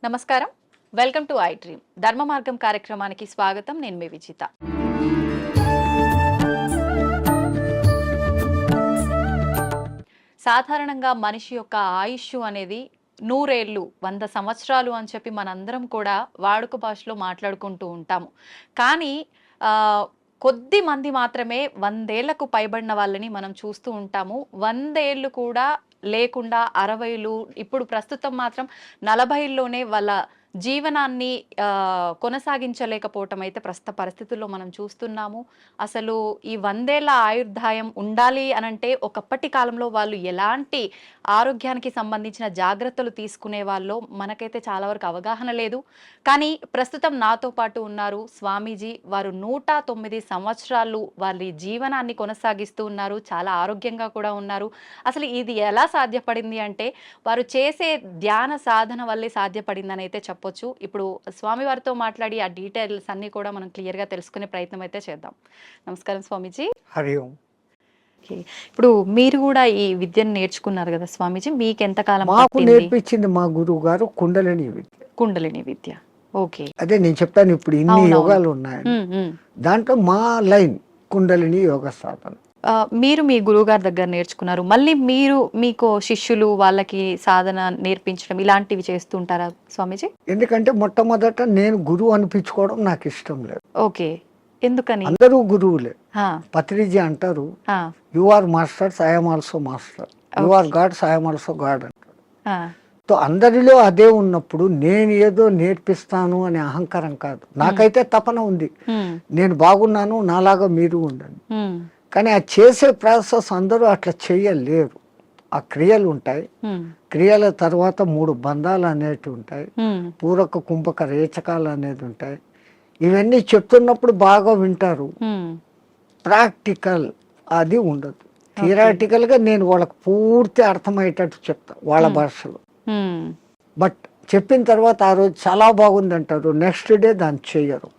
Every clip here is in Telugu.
నమస్కారం. Welcome to I dream. ధర్మ మార్గం కార్యక్రమానికి స్వాగతం. నేను మీ విజిత. సాధారణంగా మనిషి యొక్క ఆయుష్ అనేది 100 ఏళ్ళు 100 సంవత్సరాలు అని చెప్పి మనందరం కూడా వాడుక భాషలో మాట్లాడుకుంటూ ఉంటాము. కానీ కొద్ది మంది మాత్రమే 100 ఏళ్లకు పైబడిన వాళ్ళని మనం చూస్తూ ఉంటాము. 100 ఏళ్ళు కూడా లేకుండా 60లు, ఇప్పుడు ప్రస్తుతం మాత్రం 40లోనే వాళ్ళ జీవనాన్ని కొనసాగించలేకపోవటం అయితే ప్రస్తుత పరిస్థితుల్లో మనం చూస్తున్నాము. అసలు ఈ 100 ఏళ్ల ఆయుర్దాయం ఉండాలి అనంటే ఒకప్పటి కాలంలో వాళ్ళు ఎలాంటి ఆరోగ్యానికి సంబంధించిన జాగ్రత్తలు తీసుకునే వాళ్ళో మనకైతే చాలా వరకు అవగాహన లేదు. కానీ ప్రస్తుతం నాతో పాటు ఉన్నారు స్వామీజీ. వారు 109 సంవత్సరాలు వాళ్ళ జీవనాన్ని కొనసాగిస్తూ ఉన్నారు. చాలా ఆరోగ్యంగా కూడా ఉన్నారు. అసలు ఇది ఎలా సాధ్యపడింది అంటే వారు చేసే ధ్యాన సాధన వల్లే సాధ్యపడిందని అయితే చెప్పొచ్చు. ఇప్పుడు స్వామి వారితో మాట్లాడి ఆ డీటెయిల్స్ అన్ని కూడా మనం క్లియర్ గా తెలుసుకునే ప్రయత్నం అయితే చేద్దాం. నమస్కారం స్వామీజీ. హరి ఓం. ఇప్పుడు మీరు కూడా ఈ విద్యను నేర్చుకున్నారు కదా స్వామీజీ, మీకు ఎంత కాలం మాకు నేర్పించింది మా గురువు గారు కుండలిని విద్య. కుండలిని విద్య. ఓకే, అదే నేను చెప్పాను ఇప్పుడు ఇన్ని యోగాలు ఉన్నాయి, దాంట్లో మా లైన్ కుండలిని యోగ సాధన. మీరు మీ గురువు గారి దగ్గర నేర్చుకున్నారు, మళ్ళీ మీరు మీకు శిష్యులు వాళ్ళకి సాధన నేర్పించడం ఇలాంటివి చేస్తుంటారా స్వామీజీ? ఎందుకంటే మొట్టమొదట నేను గురువు అనిపించుకోవడం నాకు ఇష్టం లేదు. ఓకే, ఎందుకని? అందరూ గురువులే. పత్రిజీ అంటారు, you are masters, I'm also master, you are gods, I'm also god అంటారు. సో అందరిలో అదే ఉన్నప్పుడు నేను ఏదో నేర్పిస్తాను అనే అహంకారం కాదు. నాకైతే తపన ఉంది, నేను బాగున్నాను, నాలాగా మీరు ఉండండి. కానీ ఆ చేసే ప్రాసెస్ అందరూ అట్లా చేయలేరు. ఆ క్రియలు ఉంటాయి, క్రియల తర్వాత 3 బంధాలు అనేవి ఉంటాయి, పూరక కుంభక రేచకాలు అనేది ఉంటాయి. ఇవన్నీ చెప్తున్నప్పుడు బాగా వింటారు, ప్రాక్టికల్ అది ఉండదు. థియరాటికల్ గా నేను వాళ్ళకి పూర్తి అర్థమయ్యేటట్టు చెప్తా వాళ్ళ భాషలో. బట్ చెప్పిన తర్వాత ఆ రోజు చాలా బాగుంది అంటారు, నెక్స్ట్ డే దాన్ని చెయ్యరు.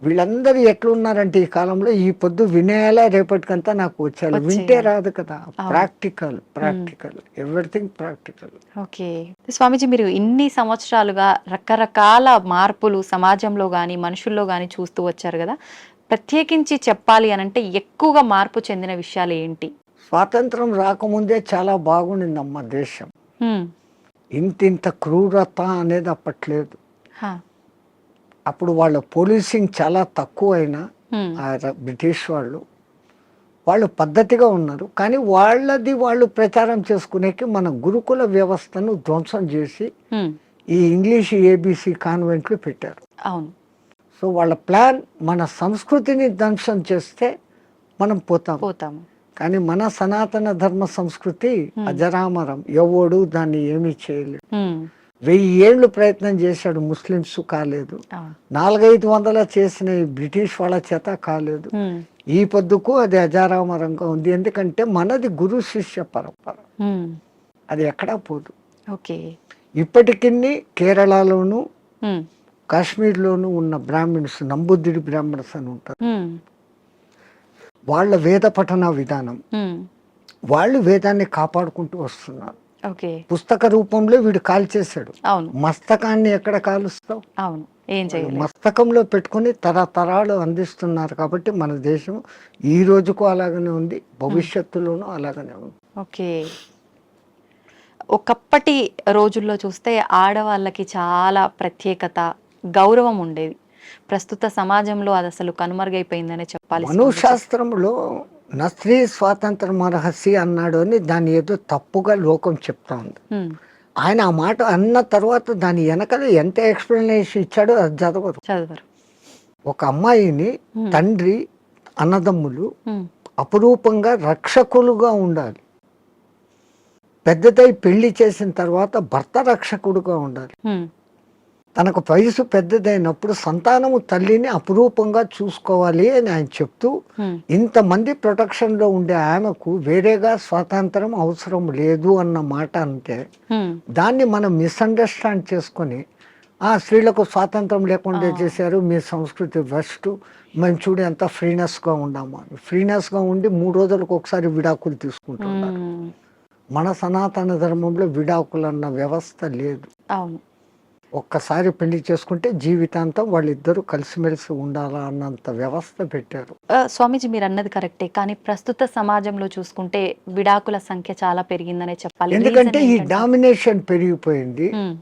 వీళ్ళందరూ ఎట్లున్నారంటే ఈ కాలంలో ఈ పొద్దు వినేలా రేపటికంతా నాకు వచ్చారు, వింటే రాదు కదా. Practical practical everything practical. Okay Swamiji, మీరు ఇన్ని సంవత్సరాలుగా రకరకాల మార్పులు సమాజంలో కానీ మనుషుల్లో కానీ చూస్తూ వచ్చారు కదా, ప్రత్యేకించి చెప్పాలి అనంటే ఎక్కువగా మార్పు చెందిన విషయాలు ఏంటి? స్వాతంత్రం రాకముందే చాలా బాగుండిందమ్మ దేశం. ఇంత క్రూరత అనేది అప్పట్లేదు. అప్పుడు వాళ్ళ పోలీసింగ్ చాలా తక్కువ అయినా బ్రిటిష్ వాళ్ళు పద్ధతిగా ఉన్నారు. కానీ వాళ్ళది వాళ్ళు ప్రచారం చేసుకునేకి మన గురుకుల వ్యవస్థను ధ్వంసం చేసి ఈ ఇంగ్లీష్ ఏబిసి కాన్వెంట్లు పెట్టారు. అవును. సో వాళ్ళ ప్లాన్ మన సంస్కృతిని ధ్వంసం చేస్తే మనం పోతాము. కానీ మన సనాతన ధర్మ సంస్కృతి అజరామరం, ఎవడు దాన్ని ఏమీ చేయలేదు. 1000 ఏళ్ళు ప్రయత్నం చేశాడు, ముస్లిమ్స్ కాలేదు. 400-500 చేసిన బ్రిటిష్ వాళ్ళ చేత కాలేదు. ఈ పొద్దుకు అది అజారామరంగా ఉంది. ఎందుకంటే మనది గురు శిష్య పరంపర, అది ఎక్కడా పోదు. ఇప్పటికి కేరళలోను కాశ్మీర్లోను ఉన్న బ్రాహ్మిన్స్, నంబుద్ధిడి బ్రాహ్మణ్స్ అని ఉంటారు. వాళ్ళ వేద పఠన విధానం, వాళ్ళు వేదాన్ని కాపాడుకుంటూ వస్తున్నారు. పుస్తక రూపంలో వీడు కాల్చేశాడు. మస్తకాన్ని ఎక్కడ కాలుస్తావు? మస్తకంలో పెట్టుకుని తరతరాలు అందిస్తున్నారు. కాబట్టి మన దేశం ఈ రోజుకు అలాగనే ఉంది, భవిష్యత్తులోనూ అలాగనే ఉంది. ఒకప్పటి రోజుల్లో చూస్తే ఆడవాళ్ళకి చాలా ప్రత్యేకత, గౌరవం ఉండేది. ప్రస్తుత సమాజంలో అది అసలు కనుమరుగైపోయిందనే చెప్పాలి. మనుశాస్త్రంలో నా స్త్రీ స్వాతంత్రం రహస్య అన్నాడు అని దాన్ని ఏదో తప్పుగా లోకం చెప్తా ఉంది. ఆయన ఆ మాట అన్న తర్వాత దాని వెనకాల ఎంత ఎక్స్ప్లెనేషన్ ఇచ్చాడో అది చదవరు. ఒక అమ్మాయిని తండ్రి, అన్నదమ్ములు అపురూపంగా రక్షకులుగా ఉండాలి. పెద్దదై పెళ్లి చేసిన తర్వాత భర్త రక్షకుడుగా ఉండాలి. తనకు వయసు పెద్దదైనప్పుడు సంతానము తల్లిని అపురూపంగా చూసుకోవాలి అని ఆయన చెప్తూ, ఇంతమంది ప్రొటెక్షన్ లో ఉండే ఆమెకు వేరేగా స్వాతంత్రం అవసరం లేదు అన్న మాట అంటే దాన్ని మనం మిస్అండర్స్టాండ్ చేసుకొని స్త్రీలకు స్వాతంత్రం లేకుండా చేశారు, మీ సంస్కృతి వెస్ట్, మేము చూడు ఎంత ఫ్రీనెస్గా ఉన్నాము అని. ఫ్రీనెస్గా ఉండి 3 రోజులకు ఒకసారి విడాకులు తీసుకుంటున్నారు. మన సనాతన ధర్మంలో విడాకులు అన్న వ్యవస్థ లేదు. అవును. ఒక్కసారి పెళ్లి చేసుకుంటే జీవితాంతం వాళ్ళిద్దరూ కలిసిమెలిసి ఉండాలా అన్నంత వ్యవస్థ పెట్టారు. స్వామీజీ మీరు అన్నది కరెక్టే. కానీ ప్రస్తుత సమాజంలో చూసుకుంటే విడాకుల సంఖ్య చాలా పెరిగిందనే చెప్పాలి. ఎందుకంటే రీజన్ ఈ ఏంటంటారు? డామినేషన్ పెరిగిపోయింది. హ్మ్.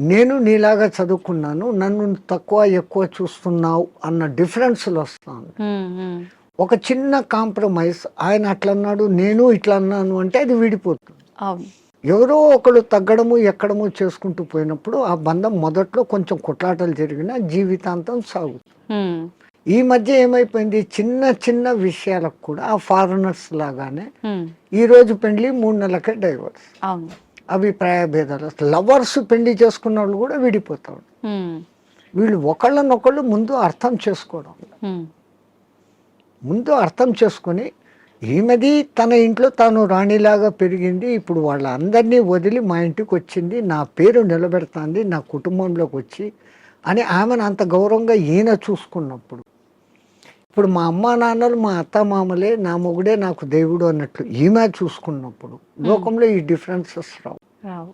నేను నీలాగా చదువుకున్నాను, నన్ను తక్కువ ఎక్కువ చూస్తున్నావు అన్న డిఫరెన్స్లు వస్తాను. హ్మ్. హ్మ్. ఒక చిన్న కాంప్రమైజ్, ఆయన అట్లా అన్నాడు నేను ఇట్లా అన్నాను అంటే అది విడిపోతుంది. అవును. ఎవరో ఒకరు తగ్గడము ఎక్కడము చేసుకుంటూ పోయినప్పుడు ఆ బంధం మొదట్లో కొంచెం కొట్లాటలు జరిగినా జీవితాంతం సాగుతుంది. హ్మ్. ఈ మధ్య ఏమైపోయింది, చిన్న చిన్న విషయాలకు కూడా ఆ ఫారినర్స్ లాగానే హ్మ్. ఈ రోజు పెళ్లి 3 నెలలకే డైవర్స్, అవును. అభిప్రాయ భేదాలు. లవర్స్ పెళ్లి చేసుకున్న వాళ్ళు కూడా విడిపోతారు. హ్మ్. వీళ్ళు ఒకళ్ళనొకళ్ళు ముందు అర్థం చేసుకోవడం, హ్మ్. ముందు అర్థం చేసుకొని ఈమెది తన ఇంట్లో తాను రాణిలాగా పెరిగింది, ఇప్పుడు వాళ్ళందరినీ వదిలి మా ఇంటికి వచ్చింది, నా పేరు నిలబెడుతుంది నా కుటుంబంలోకి వచ్చి అని ఆమెను అంత గౌరవంగా ఈయన చూసుకున్నప్పుడు, ఇప్పుడు మా అమ్మా నాన్నలు మా అత్త మామలే, నా మొగుడే నాకు దేవుడు అన్నట్లు ఈమె చూసుకున్నప్పుడు లోకంలో ఈ డిఫరెన్సెస్ రావు. రావు.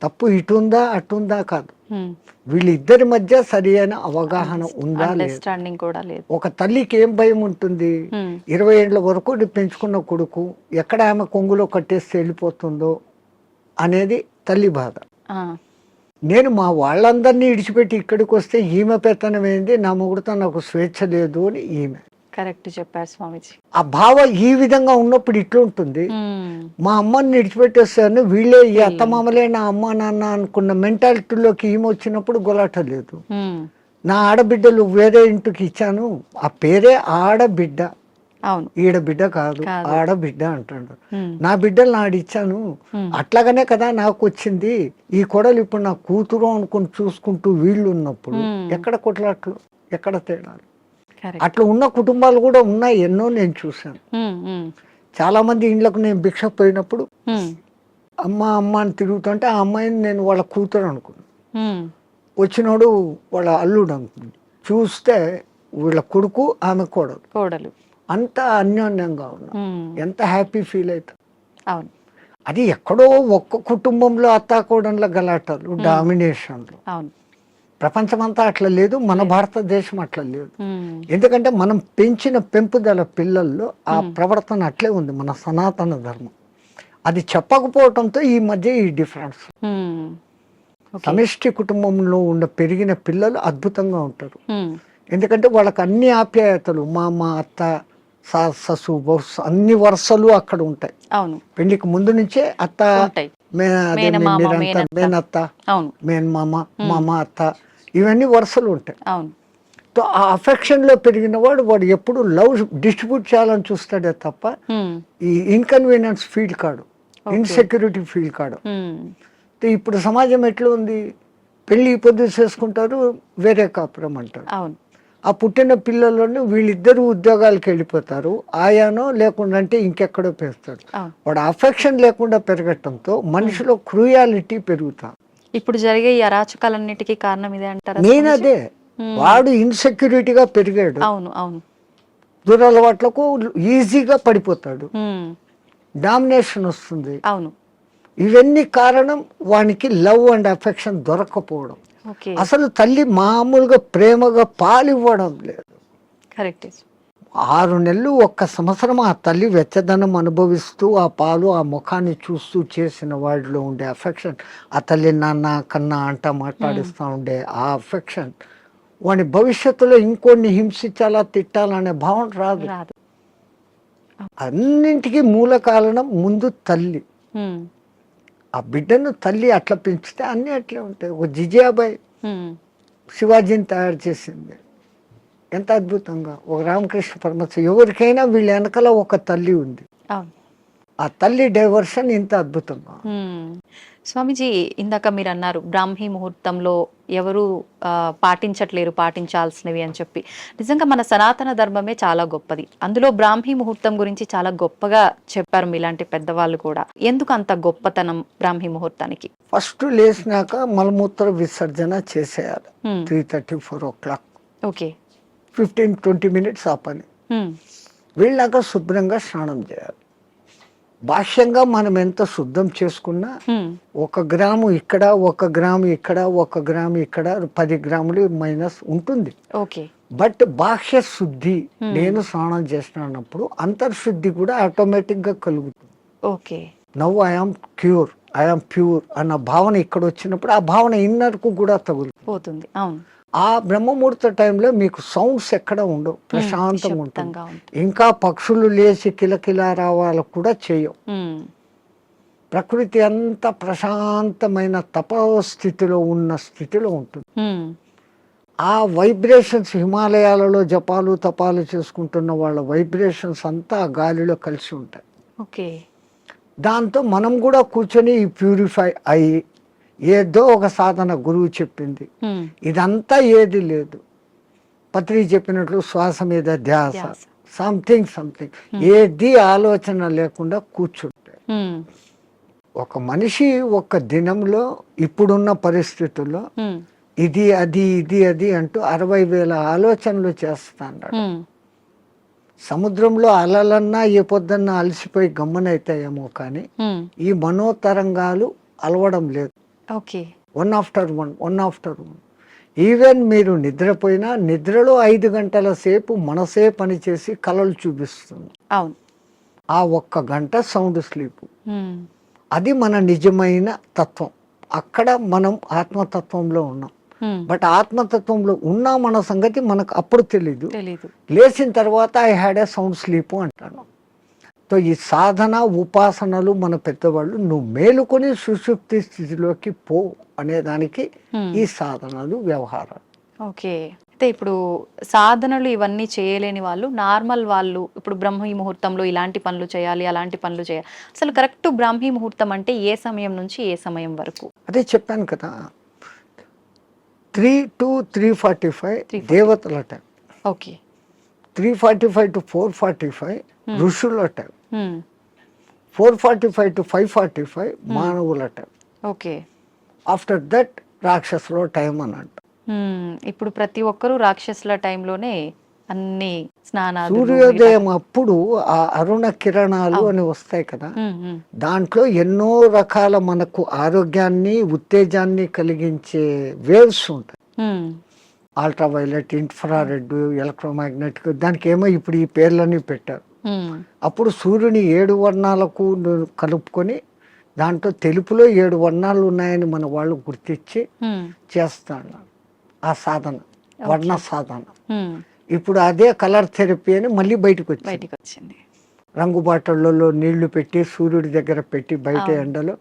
తప్పు ఇటుందా అటుందా కాదు, హ్మ్. వీళ్ళిద్దరి మధ్య సరి అయిన అవగాహన ఉందా లేదు. అండర్స్టాండింగ్ కూడా లేదు. ఒక తల్లికి ఏం భయం ఉంటుంది, హ్మ్. 20 ఏళ్ళ వరకు పెంచుకున్న కొడుకు ఎక్కడ ఆమె కొంగులో కట్టేసి వెళ్ళిపోతుందో అనేది తల్లి బాధ. ఆ. నేను మా వాళ్ళందరినీ ఇడిచిపెట్టి ఇక్కడికి వస్తే ఈమె పెత్తనం ఏంది, నా మొగుడుతో నాకు స్వేచ్ఛ లేదు అని ఈమె. కరెక్ట్ చెప్పారు స్వామీజీ. ఆ భావ ఈ విధంగా ఉన్నప్పుడు ఇట్లుంటుంది. హ్మ్. మా అమ్మని విడిచిపెట్టేస్తాను, వీళ్ళే ఈ అత్తమామలే నా అమ్మ నాన్న అనుకున్న మెంటాలిటీలోకి ఈమె వచ్చినప్పుడు గొలాట లేదు. హ్మ్. నా ఆడబిడ్డలు వేరే ఇంటికి ఇచ్చాను, ఆ పేరే ఆడబిడ్డ, అవును. ఈడబిడ్డ కాదు కాదు. ఆడబిడ్డ అంటాడు. హ్మ్. నా బిడ్డలు నాడిచ్చాను, హ్మ్. అట్లాగనే కదా నాకు వచ్చింది, ఈ కోడలు ఇప్పుడు నా కూతురు అనుకుని చూసుకుంటూ వీళ్ళు ఉన్నప్పుడు హ్మ్. ఎక్కడ కొట్లాట్లు, ఎక్కడ తేడాలు. కరెక్ట్. అట్లా ఉన్న కుటుంబాలు కూడా ఉన్నాయి, ఎన్నో నేను చూశాను. హ్మ్. హ్మ్. చాలా మంది ఇండ్లకు నేను భిక్ష పోయినప్పుడు హ్మ్. అమ్మ అమ్మ అని తిరుగుతుంటే ఆ అమ్మాయిని నేను వాళ్ళ కూతురు అనుకున్నాను, హ్మ్. వచ్చినోడు వాళ్ళ అల్లుడు అనుకుంది, చూస్తే వీళ్ళ కొడుకు ఆమె కోడలు, కోడలు. అంత అన్యోన్యంగా ఉన్నాం. హ్మ్. ఎంత హ్యాపీ ఫీల్ అవుతాం. అవును. అది ఎక్కడో ఒక్క కుటుంబంలో అత్తాకోడన్ల గలాటాలు, డామినేషన్లు. అవును. ప్రపంచమంతా అట్లా లేదు, మన భారతదేశం అట్లా లేదు. హ్మ్. ఎందుకంటే మనం పెంచిన పెంపుదల పిల్లల్లో ఆ ప్రవర్తన అట్లే ఉంది, మన సనాతన ధర్మం. అది చెప్పకపోవడంతో ఈ మధ్య ఈ డిఫరెన్స్. హ్మ్. ఓకే. సమిష్టి కుటుంబంలో ఉన్న పెరిగిన పిల్లలు అద్భుతంగా ఉంటారు. హ్మ్. ఎందుకంటే వాళ్ళకి అన్ని ఆప్యాయతలు, మామ అత్త ససు బహుశా అన్ని వరుసలు అక్కడ ఉంటాయి. అవును. పెళ్లికి ముందు నుంచే అత్త ఉంటాయి. అదే మేనమామ, మీరంతా మేనత్త. మేనత్త, అవును. మేనమామ, మామ అత్త, ఇవన్నీ వరుసలు ఉంటాయి. అవును. సో ఆ అఫెక్షన్లో పెరిగిన వాడు ఎప్పుడు లవ్ డిస్ట్రిబ్యూట్ చేయాలని చూస్తాడే తప్ప హ్మ్. ఈ ఇన్కన్వీనియన్స్ ఫీల్ కాడు, Okay. ఇన్సెక్యూరిటీ ఫీల్ కాడు. హ్మ్. ఇప్పుడు సమాజం ఎట్లా ఉంది, పెళ్ళి పొద్దు చేసుకుంటారు, వేరే కాపురం అంటారు. అవును. ఆ పుట్టిన పిల్లలను వీళ్ళిద్దరూ ఉద్యోగాలకు వెళ్ళిపోతారు, ఆయానో లేకుండా అంటే ఇంకెక్కడో పెంచుతాడు. అవును. వాడు అఫెక్షన్ లేకుండా పెరగటంతో మనిషిలో క్రూయాలిటీ పెరుగుతా. ఇప్పుడు జరిగే ఈ అరాచకాలన్నిటికీ కారణం ఇదే అంటారా నేను స్వామీజీ? అదే, వాడు ఇన్సెక్యూరిటీగా పెరిగాడు, అవును. అవును. దురలవాట్లకు ఈజీగా పడిపోతాడు, హ్మ్. డామినేషన్ వస్తుంది. అవును. ఇవన్నీ కారణం వానికి లవ్ అండ్ అఫెక్షన్ దొరకకపోవడం. ఓకే. అసలు తల్లి మామూలుగా ప్రేమగా పాలు ఇవ్వడం లేదు. కరెక్ట్. 6 నెలలు 1 సంవత్సరం ఆ తల్లి వెచ్చదనం అనుభవిస్తూ ఆ పాలు ఆ ముఖాన్ని చూస్తూ చేసిన వాడిలో ఉండే అఫెక్షన్, ఆ తల్లి నాన్న కన్నా అంట మాట్లాడిస్తూ ఉండే ఆ అఫెక్షన్ వాడి భవిష్యత్తులో ఇంకొన్ని హింసించాలా తిట్టాలనే భావన రాదు. రాదు. అన్నింటికీ మూల కారణం ముందు తల్లి. హ్మ్. ఆ బిడ్డను తల్లి అట్లా పెంచితే అన్నీ అట్లే ఉంటాయి. ఒక జిజియాబాయి హ్మ్. శివాజీని తయారు చేసింది ఎంత అద్భుతంగా, ఒక రామకృష్ణ పరమహంస, ఎవరికైనా వీళ్ళ వెనకాల ఒక తల్లి ఉంది. అవును. ఆ తల్లి డైవర్షన్ ఇంత అద్భుతంగా. హ్మ్. స్వామీజీ ఇందాక మీరు అన్నారు బ్రాహ్మీ ముహూర్తంలో ఎవరు పాటించట్లేరు పాటించాల్సినవి అని చెప్పి. నిజంగా మన సనాతన ధర్మమే చాలా గొప్పది. అందులో బ్రాహ్మీ ముహూర్తం గురించి చాలా గొప్పగా చెప్పారు మీలాంటి పెద్దవాళ్ళు కూడా. ఎందుకు అంత గొప్పతనం బ్రాహ్మీ ముహూర్తానికి? ఫస్ట్ లేచినాక మలమూత్ర విసర్జన చేసేయాలి. హ్మ్. 3:30, 4 o'clock, ఓకే. 15-20 minutes ఆ పని. హ్మ్. వీళ్ళాక శుభ్రంగా స్నానం చేయాలి. బాహ్యంగా మనం ఎంత శుద్ధం చేసుకున్నా 1 గ్రాము ఇక్కడ 1 గ్రాము ఇక్కడ 1 గ్రాము ఇక్కడ 10 గ్రాములు మైనస్ ఉంటుంది. ఓకే. బట్ బాహ్య శుద్ధి నేను స్నానం చేసినప్పుడు అంతర్శుద్ధి కూడా ఆటోమేటిక్ గా కలుగుతుంది. Okay. Now I am cure, I am pure అన్న భావన ఇక్కడ వచ్చినప్పుడు ఆ భావన ఇన్నర్ కు కూడా తగులుతుంది. అవును. ఆ బ్రహ్మముహూర్త టైంలో మీకు సౌండ్స్ ఎక్కడ ఉండవు, ప్రశాంతంగా ఉంటుంది. ఇంకా పక్షులు లేచి కిలకిలా రావాలకు కూడా చేయవు. ప్రకృతి అంతా ప్రశాంతమైన తపస్థితిలో ఉన్న స్థితిలో ఉంటుంది. ఆ వైబ్రేషన్స్ హిమాలయాలలో జపాలు తపాలు చేసుకుంటున్న వాళ్ళ వైబ్రేషన్స్ అంతా ఆ గాలిలో కలిసి ఉంటాయి. ఓకే. దాంతో మనం కూడా కూర్చొని ప్యూరిఫై అయ్యి ఏదో ఒక సాధన గురువు చెప్పింది ఇదంతా ఏది లేదు. పత్రి చెప్పినట్లు శ్వాస మీద ధ్యాస, సంథింగ్ ఏది ఆలోచన లేకుండా కూర్చుంటే ఒక మనిషి ఒక దినంలో ఇప్పుడున్న పరిస్థితుల్లో ఇది అది అంటూ 60,000 ఆలోచనలు చేస్తాడు. సముద్రంలో అలలన్నా ఏ పొద్దున్నా అలసిపోయి గమ్మనైతాయేమో కానీ ఈ మనోతరంగాలు అలవడం లేదు. One after one. ఈవెన్ మీరు నిద్రపోయినా నిద్రలో 5 గంటల సేపు మనసే పనిచేసి కలలు చూపిస్తుంది. ఆ 1 గంట సౌండ్ స్లీప్. అది మన నిజమైన తత్వం. అక్కడ మనం ఆత్మతత్వంలో ఉన్నాం. బట్ ఆత్మతత్వంలో ఉన్న మన సంగతి మనకు అప్పుడు తెలీదు. లేచిన తర్వాత I had a sound sleep అంటాను. సో ఈ సాధన ఉపాసనలు మన పెద్దవాళ్ళు నువ్వు మేలుకొని సుషుప్తి స్థితిలోకి పో అనేదానికి ఈ సాధనలు వ్యవహారాలు. ఓకే. అయితే ఇప్పుడు సాధనలు ఇవన్నీ చేయలేని వాళ్ళు, నార్మల్ వాళ్ళు ఇప్పుడు బ్రహ్మీ ముహూర్తంలో ఇలాంటి పనులు చేయాలి, అలాంటి పనులు చేయాలి, అసలు కరెక్ట్ బ్రాహ్మీ ముహూర్తం అంటే ఏ సమయం నుంచి ఏ సమయం వరకు? అదే చెప్పాను కదా, 3 to 3:45 దేవతల టైం. ఓకే. 3:45 to 4:45 ఋషుల టైం. 4:45 to 5:45 మానవుల టైం. ఓకే. ఆఫ్టర్ దట్ రాక్షసుల టైం అని అంట. ఇప్పుడు ప్రతి ఒక్కరూ రాక్షసుల టైంలోనే అన్ని స్నానాలు. సూర్యోదయం అప్పుడు ఆ అరుణ కిరణాలు అని వస్తాయి కదా, దాంట్లో ఎన్నో రకాల మనకు ఆరోగ్యాన్ని ఉత్తేజాన్ని కలిగించే వేవ్స్ ఉంటాయి. అల్ట్రావైలెట్, ఇన్ఫ్రారెడ్, ఎలక్ట్రోమాగ్నెటిక్, దానికి ఏమో ఇప్పుడు ఈ పేర్లన్నీ పెట్టారు. అప్పుడు సూర్యుని 7 వర్ణాలకు కలుపుకొని దాంట్లో తెలుపులో 7 వర్ణాలు ఉన్నాయని మన వాళ్ళు గుర్తించి చేస్తాడు ఆ సాధన, వర్ణ సాధన. ఇప్పుడు అదే కలర్ థెరపీ అని మళ్ళీ బయటకు వచ్చింది. రంగు బాటళ్లలో నీళ్లు పెట్టి సూర్యుడి దగ్గర పెట్టి బయట ఎండలో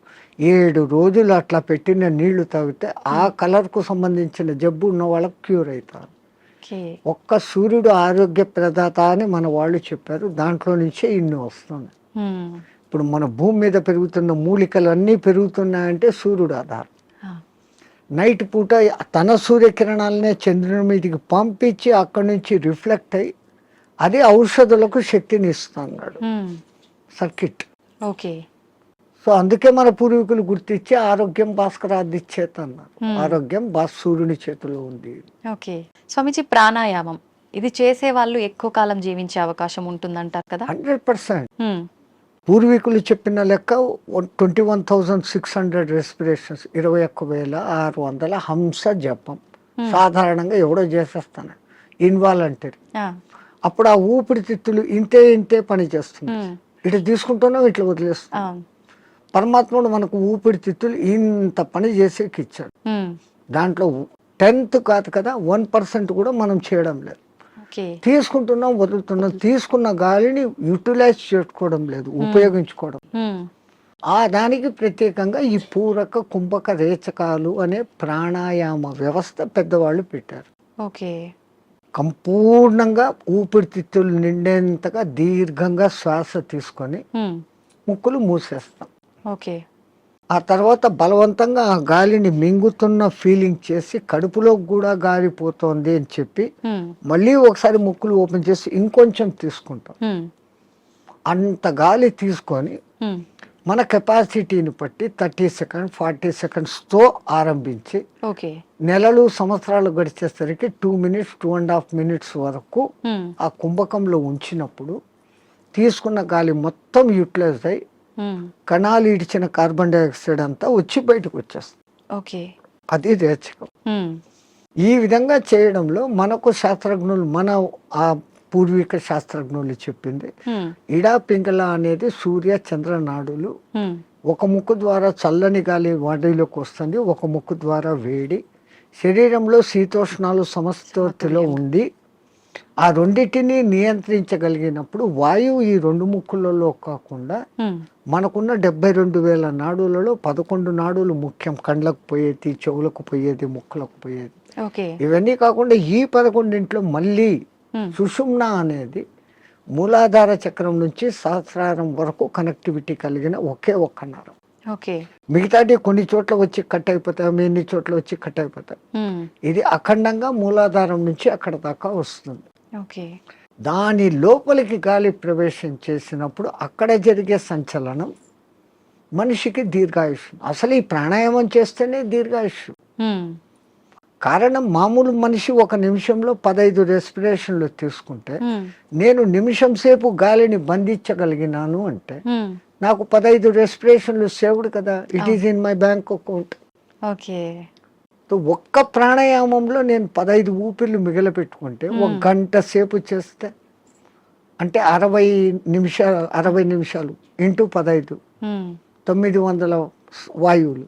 7 రోజులు అట్లా పెట్టిన నీళ్లు తాగితే ఆ కలర్ కు సంబంధించిన జబ్బు ఉన్న వాళ్ళకి క్యూర్ అవుతారు. ఒక్క సూర్యుడు ఆరోగ్య ప్రదాత అని మన వాళ్ళు చెప్పారు. దాంట్లో నుంచే ఇన్ని వస్తున్నాయి. ఇప్పుడు మన భూమి మీద పెరుగుతున్న మూలికలు అన్నీ పెరుగుతున్నాయంటే సూర్యుడు ఆధారం. నైట్ పూట తన సూర్యకిరణాలనే చంద్రుని మీదకి పంపించి అక్కడి నుంచి రిఫ్లెక్ట్ అయ్యి అది ఔషధులకు శక్తిని ఇస్తున్నాడు సర్కిట్. ఓకే. సో అందుకే మన పూర్వీకులు గుర్తించి ఆరోగ్యం భాస్కరాది చేత అన్నారు. ఆరోగ్యం సూర్యుని చేతిలో ఉంది. ఓకే. స్వామిజీ, ప్రాణాయామం ఇది చేసే వాళ్ళు ఎక్కువ కాలం జీవించే అవకాశం ఉంటుందంటారు కదా? 100%. పూర్వీకులు చెప్పిన లెక్క 21,600 రెస్పిరేషన్స్, 21,600 హంస జపం సాధారణంగా ఎవడో చేసేస్తాను ఇన్వాలంటరీ. అప్పుడు ఆ ఊపిరితిత్తులు ఇంతే పని చేస్తుంది. ఇట్లా తీసుకుంటున్నాం, ఇట్లా వదిలేస్తున్నాం. పరమాత్ముడు మనకు ఊపిరితిత్తులు ఇంత పని చేసేకి ఇచ్చాడు. దాంట్లో 10th కాదు కదా, 1% కూడా మనం చేయడం లేదు. తీసుకుంటున్నాం, వదులుతున్నాం. తీసుకున్న గాలిని యూటిలైజ్ చేసుకోవడం లేదు, ఉపయోగించుకోవడం. ఆ దానికి ప్రత్యేకంగా ఈ పూరక కుంభక రేచకాలు అనే ప్రాణాయామ వ్యవస్థ పెద్దవాళ్ళు పెట్టారు. ఓకే. సంపూర్ణంగా ఊపిరితిత్తులు నిండేంతగా దీర్ఘంగా శ్వాస తీసుకొని ముక్కులు మూసేస్తాం. ఓకే. ఆ తర్వాత బలవంతంగా ఆ గాలిని మింగుతున్న ఫీలింగ్ చేసి కడుపులో కూడా గాలి పోతోంది అని చెప్పి మళ్ళీ ఒకసారి ముక్కులు ఓపెన్ చేసి ఇంకొంచెం తీసుకుంటాం. అంత గాలి తీసుకొని మన కెపాసిటీని బట్టి 30 seconds 40 secondsతో ఆరంభించి నెలలు సంవత్సరాలు గడిచేసరికి 2 minutes 2.5 minutes వరకు ఆ కుంభకంలో ఉంచినప్పుడు తీసుకున్న గాలి మొత్తం యూటిలైజ్ అయ్యి కణాలు ఇడిచిన కార్బన్ డైఆక్సైడ్ అంతా వచ్చి బయటకు వచ్చేస్తుంది. ఓకే. అది రేచకం. ఈ విధంగా చేయడంలో మనకు శాస్త్రజ్ఞులు, మన ఆ పూర్వీక శాస్త్రజ్ఞులు చెప్పింది, ఇడా పింగళ అనేది సూర్య చంద్ర నాడులు. ఒక ముక్కు ద్వారా చల్లని గాలి బాడీలోకి వస్తుంది, ఒక ముక్కు ద్వారా వేడి. శరీరంలో శీతోష్ణాలు సమస్థితిలో ఉండి ఆ రెండింటిని నియంత్రించగలిగినప్పుడు వాయువు ఈ రెండు ముక్కులలో కాకుండా మనకున్న 72,000 నాడులలో 11 నాడులు ముఖ్యం. కండ్లకు పోయేది, చెవులకు పోయేది, ముక్కులకు పోయేది. ఇవన్నీ కాకుండా ఈ 11 మళ్ళీ సుషుమ్న అనేది మూలాధార చక్రం నుంచి సహస్రారం వరకు కనెక్టివిటీ కలిగిన ఒకే ఒక్క నరం. మిగతాటి కొన్ని చోట్ల వచ్చి కట్ అయిపోతాయి, ఎన్ని చోట్ల వచ్చి కట్ అయిపోతాయి. ఇది అఖండంగా మూలాధారం నుంచి అక్కడ దాకా వస్తుంది. దాని లోపలికి గాలి ప్రవేశం చేసినప్పుడు అక్కడ జరిగే సంచలనం మనిషికి దీర్ఘాయుష్. అసలు ఈ ప్రాణాయామం చేస్తేనే దీర్ఘాయుష్. కారణం మామూలు మనిషి ఒక నిమిషంలో 15 రెస్పిరేషన్లు తీసుకుంటే నేను నిమిషం సేపు గాలిని బంధించగలిగినాను అంటే నాకు 15 రెస్పిరేషన్లు సేవ్డ్ కదా. It is in my bank account. ఒక్క ప్రాణాయామంలో నేను 15 ఊపిర్లు మిగిలిపెట్టుకుంటే 1 గంట సేపు చేస్తే అంటే 60 నిమిషాలు ఇంటూ 15 900 వాయువులు.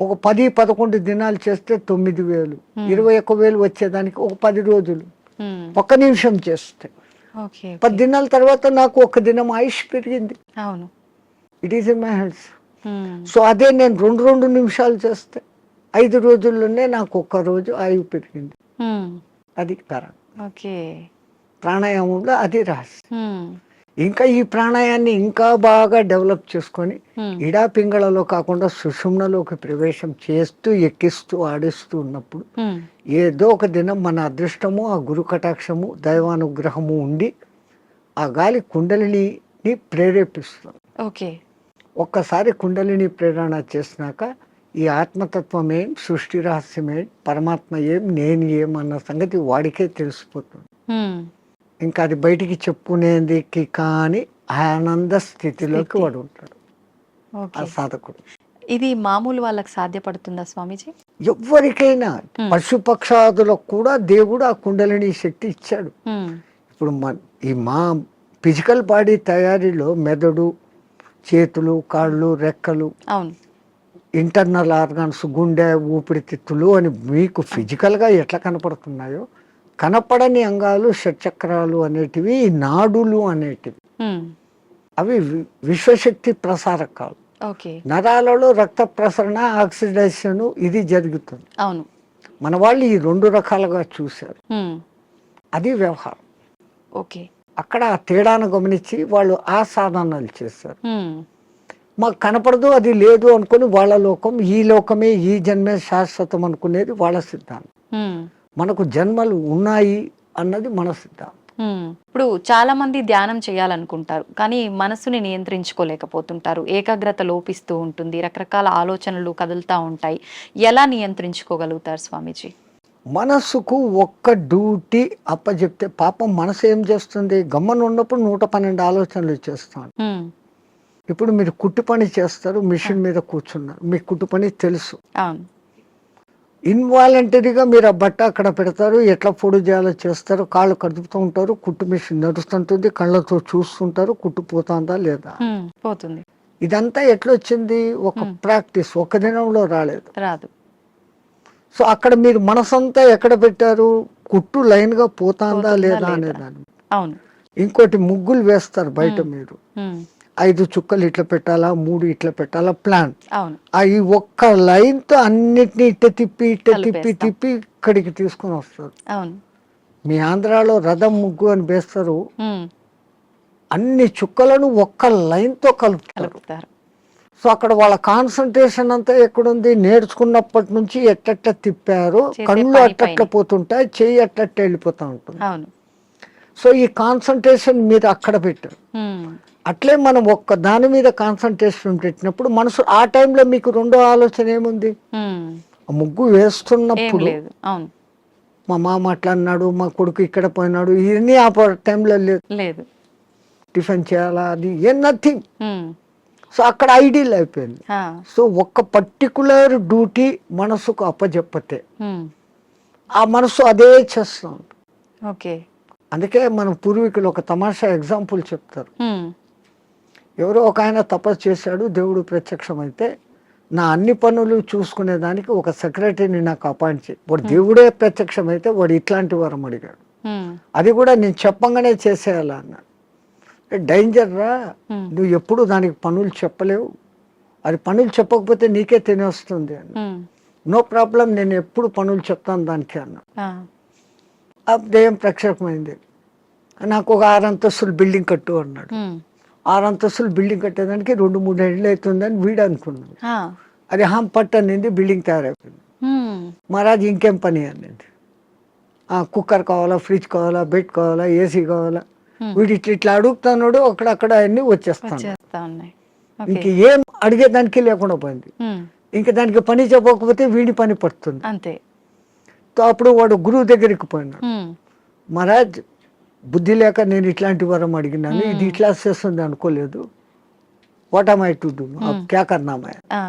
ఒక 10-11 దినాలు చేస్తే 9,000, 21,000 వచ్చేదానికి ఒక 10 రోజులు 1 నిమిషం చేస్తే 10 దినాల తర్వాత నాకు 1 దినం ఆయుష్ పెరిగింది. It is in my hands. So అదే నేను 2 నిమిషాలు చేస్తే 5 రోజుల్లోనే నాకు 1 రోజు ఆయువు పెరిగింది. అది కారణం. ప్రాణాయామంలో అది రహస్యం. ఇంకా ఈ ప్రాణాయాన్ని ఇంకా బాగా డెవలప్ చేసుకొని ఇడా పింగళలో కాకుండా సుషుమ్నలోకి ప్రవేశం చేస్తూ ఎక్కిస్తూ ఆడిస్తూ ఉన్నప్పుడు ఏదో ఒక దినం మన అదృష్టము, ఆ గురు కటాక్షము, దైవానుగ్రహము ఉండి ఆ గాలి కుండలిని ప్రేరేపిస్తుంది. ఒక్కసారి కుండలిని ప్రేరణ చేసినాక ఈ ఆత్మతత్వం ఏం, సృష్టి రహస్యం ఏం, పరమాత్మ ఏం, నేను ఏం అన్న సంగతి వాడికే తెలిసిపోతుంది. ఇంకా అది బయటికి చెప్పుకునేందుకు కానీ ఆనంద స్థితిలోకి వాడు ఉంటాడు ఆ సాధకుడు. ఇది మామూలు వాళ్ళకి సాధ్యపడుతుందా స్వామీజీ? ఎవరికైనా, పశుపక్షాదులకు కూడా దేవుడు ఆ కుండలిని శక్తి ఇచ్చాడు. ఇప్పుడు ఈ మా ఫిజికల్ బాడీ తయారీలో మెదడు, చేతులు, కాళ్ళు, రెక్కలు, ఇంటర్నల్ ఆర్గాన్స్, గుండె, ఊపిరితిత్తులు అని మీకు ఫిజికల్గా ఎట్లా కనపడుతున్నాయో కనపడని అంగాలు, షట్చక్రాలు అనేటివి, నాడులు అనేటివి, అవి విశ్వశక్తి ప్రసారకాలు. నరాలలో రక్త ప్రసరణ, ఆక్సిడేషన్ ఇది జరుగుతుంది. మన వాళ్ళు ఈ 2 రకాలుగా చూశారు. అది వ్యవహారం. అక్కడ ఆ తేడాను గమనించి వాళ్ళు ఆ సాధనాలు చేశారు. మాకు కనపడదు, అది లేదు అనుకుని వాళ్ళ లోకం, ఈ లోకమే, ఈ జన్మే శాశ్వతం అనుకునేది వాళ్ళ సిద్ధాంతం. మనకు జన్మలు ఉన్నాయి అన్నది మన సిద్ధాంతం. ఇప్పుడు చాలా మంది ధ్యానం చేయాలనుకుంటారు, కానీ మనసుని నియంత్రించుకోలేకపోతుంటారు. ఏకాగ్రత లోపిస్తూ ఉంటుంది, రకరకాల ఆలోచనలు కదులుతూ ఉంటాయి. ఎలా నియంత్రించుకోగలుగుతారు స్వామీజీ? మనసుకు ఒక్క డ్యూటీ అప్పచెప్తే పాపం మనసు ఏం చేస్తుంది? గమ్మన ఉన్నప్పుడు 112 ఆలోచనలు చేస్తాను. ఇప్పుడు మీరు కుట్టు పని చేస్తారు, మిషన్ మీద కూర్చున్నారు, మీకు కుట్టు పని తెలుసు. ఇన్వాలంటరీగా మీరు ఆ బట్ట అక్కడ పెడతారు, ఎట్లా పొడి చేయాలో చేస్తారు, కాళ్ళు కదుపుతూ ఉంటారు, కుట్టు మిషన్ నడుస్తుంటుంది, కళ్ళతో చూస్తుంటారు, కుట్టు పోతుందా లేదా పోతుంది. ఇదంతా ఎట్లొచ్చింది? ఒక ప్రాక్టీస్, ఒక దినంలో రాదు. సో అక్కడ మీరు మనసంతా ఎక్కడ పెట్టారు? కుట్టు లైన్ గా పోతుందా లేదా అనేదాన్ని. ఇంకోటి ముగ్గులు వేస్తారు బయట, మీరు 5 చుక్కలు ఇట్లా పెట్టాలా, 3 ఇట్లా పెట్టాలా ప్లాన్. ఈ ఒక్క లైన్ తో అన్నిటినీ ఇట్ట తిప్పి ఇక్కడికి తీసుకొని వస్తారు. మీ ఆంధ్రాలో రథం ముగ్గు అని వేస్తారు, అన్ని చుక్కలను ఒక్క లైన్ తో కలుపుతారు. సో అక్కడ వాళ్ళ కాన్సన్ట్రేషన్ అంతా ఎక్కడుంది? నేర్చుకున్నప్పటి నుంచి ఎట్ట తిప్పారు, కళ్ళు అట్ట పోతుంటాయి, చెయ్యి అట్ట వెళ్ళిపోతా ఉంటుంది. సో ఈ కాన్సన్ట్రేషన్ మీరు అక్కడ పెట్టారు. అట్లే మనం ఒక్క దాని మీద కాన్సన్ట్రేషన్ పెట్టినప్పుడు మనసు ఆ టైంలో మీకు రెండో ఆలోచన ఏముంది? ముగ్గు వేస్తున్నప్పుడు మా మామ అట్లా అన్నాడు, మా కొడుకు ఇక్కడ పోయినాడు, ఇవన్నీ ఆ టైంలో లేదు. టిఫిన్ చేయాలా, అది నథింగ్. సో అక్కడ ఐడియల్ అయిపోయింది. ఆ, సో ఒక్క పర్టికులర్ డ్యూటీ మనసుకు అప్పచెప్పతే ఉమ్, ఆ మనసు అదే చేస్తూ ఉంటుంది. ఓకే. అందుకే మన పూర్వీకులు ఒక తమాషా ఎగ్జాంపుల్ చెప్తారు. ఉమ్, ఎవరో ఒక ఆయన తపస్సు చేశాడు, దేవుడు ప్రత్యక్షమైతే నా అన్ని పనులు చూసుకునేదానికి ఒక సెక్రటరీని నాకు అపాయింట్ చేయి. వాడు దేవుడే ప్రత్యక్షమైతే వాడు ఇట్లాంటి వరం అడిగాడు. ఉమ్, అది కూడా నేను చెప్పంగానే చేసేయాలా అన్నాడు. డేంజర్ రా, నువ్వు ఎప్పుడు దానికి పనులు చెప్పలేవు, అది పనులు చెప్పకపోతే నీకే తినేస్తుంది అన్న. ఉమ్, నో ప్రాబ్లం, నేను ఎప్పుడు పనులు చెప్తాను దానికి అన్నా. ఆ, ఆ దెయ్యం ప్రత్యక్షమైంది. నాకు ఒక 6 అంతస్తులు బిల్డింగ్ కట్టు అన్నాడు. ఉమ్, 6 అంతస్తులు బిల్డింగ్ కట్టేదానికి 2-3 ఏళ్ళు అవుతుందని వీడు అనుకున్నాడు. ఆ, అది పట్టు అనింది, బిల్డింగ్ తయారైపోయింది. ఉమ్, మహారాజ్ ఇంకేం పని అనింది. కుక్కర్ కావాలా, ఫ్రిడ్జ్ కావాలా, బెడ్ కావాలా, ఏసీ కావాలా. వీడు ఇట్లా అడుగుతున్నాడు, అక్కడక్కడ అన్నీ వచ్చేస్తాను. వచ్చేస్తా ఉన్నాయి. ఇంక ఏం అడిగేదానికి లేకుండా పోయింది. ఉమ్, ఇంకా దానికి పని చెప్పకపోతే వీడి పని పడుతుంది. అంతే. సో అప్పుడు వాడు గురువు దగ్గరికి పోయినాడు. ఉమ్, మహారాజ్ బుద్ధి లేక నేను ఇట్లాంటి వరం అడిగినాను, ఇది ఇట్లా చేస్తుంది అనుకోలేదు. What am I to do, క్యా కర్నా మై? ఆ,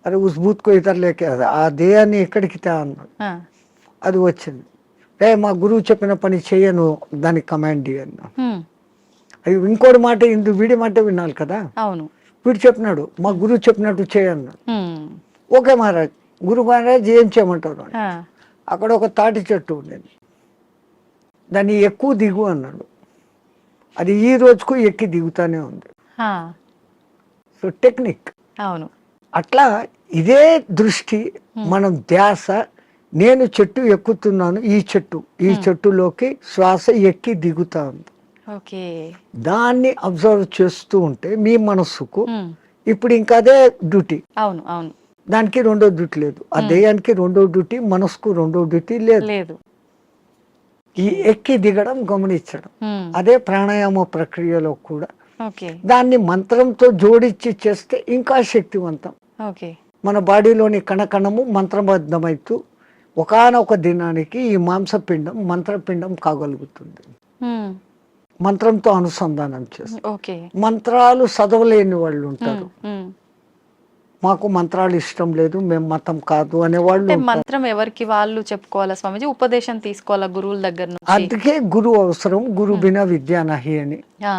అరే ఉస్ బూత్ కో ఇతర లేకే ఆ దేయాన్ని ఎక్కడికి తా అన్నాడు. ఆ, అది వచ్చింది. మా గురువు చెప్పిన పని చేయను, దానికి కమాండ్ అన్నా. ఉమ్, అది ఇంకోటి మాట, వీడి మాట వినాలి కదా. అవును. వీడు చెప్పినాడు, మా గురువు చెప్పినట్టు చేయన్నాడు. ఉమ్, ఓకే మహారాజ్, గురు మహారాజ్ ఏం చేయమంటారు అని. ఆ, అక్కడ ఒక తాటి చెట్టు ఉండేది, దాన్ని ఎక్కువ దిగు అన్నాడు. అది ఈ రోజుకు ఎక్కి దిగుతానే ఉంది. ఆ, సో టెక్నిక్ అవును. అట్లా ఇదే దృష్టి, మనం ధ్యాస, నేను చెట్టు ఎక్కుతున్నాను, ఈ చెట్టులోకి శ్వాస ఎక్కి దిగుతా ఉంది. ఓకే. దాన్ని అబ్జర్వ్ చేస్తూ ఉంటే మీ మనస్సుకు ఉమ్, ఇప్పుడు ఇంకా అదే డ్యూటీ. అవును, అవును. దానికి రెండో డ్యూటీ లేదు, ఆ దేయానికి రెండో డ్యూటీ, మనసుకు రెండో డ్యూటీ లేదు. లేదు. ఈ ఎక్కి దిగడం గమనించడం, ఉమ్, అదే ప్రాణాయామ ప్రక్రియలో కూడా. ఓకే. దాన్ని మంత్రంతో జోడించి చేస్తే ఇంకా శక్తివంతం. ఓకే. మన బాడీలోని కణకణము మంత్రబద్ధమైతూ ఒకానొక దినానికి ఈ మాంసపిండం మంత్రపిండం కాగలుగుతుంది. ఉమ్, మంత్రంతో అనుసంధానం చేస్తారు. ఓకే. మంత్రాలు చదవలేని వాళ్ళు ఉంటారు, ఉమ్, మాకు మంత్రాలు ఇష్టం లేదు, మేము మతం కాదు అనేవాళ్ళు అంటే ఉంటారు. మంత్రం ఎవరికి వాళ్ళు చెప్పుకోవాలా స్వామిజీ, ఉపదేశం తీసుకోవాలా గురువుల దగ్గర నుంచి? అందుకే గురువు అవసరం, గురు బినా విద్యా నహి అని. ఆ,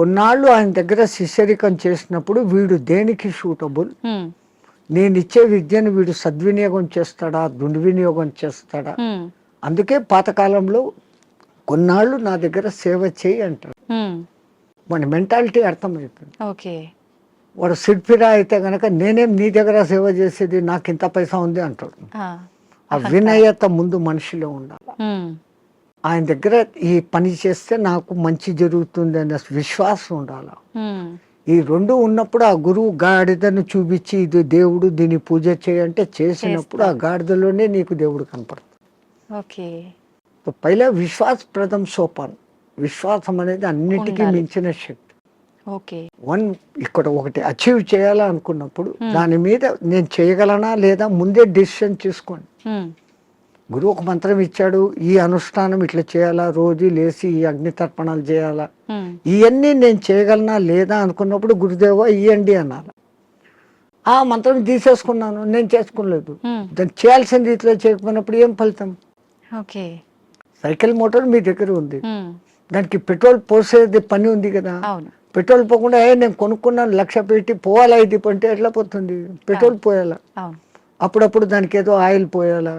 కొన్నాళ్ళు ఆయన దగ్గర శిష్యరికం చేసినప్పుడు వీడు దేనికి సూటబుల్, ఉమ్, నేను ఇచ్చే విద్యను వీడు సద్వినియోగం చేస్తాడా, దుర్వినియోగం చేస్తాడా. ఉమ్, అందుకే పాతకాలంలో కొన్నాళ్ళు నా దగ్గర సేవ చేయి అంటారు. ఉమ్, మన మెంటాలిటీ అర్థమవుతుంది. ఓకే. వాడు సిడ్ఫిరా అయితే గనక నేనేం నీ దగ్గర సేవ చేసేది, నాకు ఇంత పైసా ఉంది అంటాడు. ఆ, ఆ వినయత ముందు మనిషిలో ఉండాలి. ఉమ్, ఆయన దగ్గర ఈ పని చేస్తే నాకు మంచి జరుగుతుంది అనే విశ్వాసం ఉండాలి. ఉమ్, ఈ రెండు ఉన్నప్పుడు ఆ గురువు గాడిదను చూపించి ఇది దేవుడు, దీన్ని పూజ చేయంటే చేసినప్పుడు ఆ గాడిదలోనే నీకు దేవుడు కనపడుతుంది. ఓకే. పైలా విశ్వాసప్రదం సోపాన్. విశ్వాసం అనేది అన్నిటికీ మించిన శక్తి. ఓకే. ఇక్కడ ఒకటి అచీవ్ చేయాలా అనుకున్నప్పుడు దాని మీద నేను చేయగలనా లేదా ముందే డిసిషన్ తీసుకోండి. ఉమ్, గురువు ఒక మంత్రం ఇచ్చాడు, ఈ అనుష్ఠానం ఇట్లా చేయాలా, రోజు లేచి ఈ అగ్ని తర్పణాలు చేయాలా, ఉమ్, ఇవన్నీ నేను చేయగలనా లేదా అనుకున్నప్పుడు గురుదేవా ఇవ్వండి అనాలి. ఆ మంత్రం తీసేసుకున్నాను, నేను చేసుకోలేదు, ఉమ్, దాన్ని చేయాల్సిన రీతిలో చేయకపోయినప్పుడు ఏం ఫలితం? ఓకే. సైకిల్ మోటార్ మీ దగ్గర ఉంది, ఉమ్, దానికి పెట్రోల్ పోసేది పని ఉంది కదా. అవును. పెట్రోల్ పోకుండా నేను కొనుక్కున్నాను 1,00,000 పెట్టి పోవాలా, ఇది అంటే ఎట్లా పోతుంది? పెట్రోల్ పోయాలా, అవును. అప్పుడప్పుడు దానికి ఏదో ఆయిల్ పోయాలా,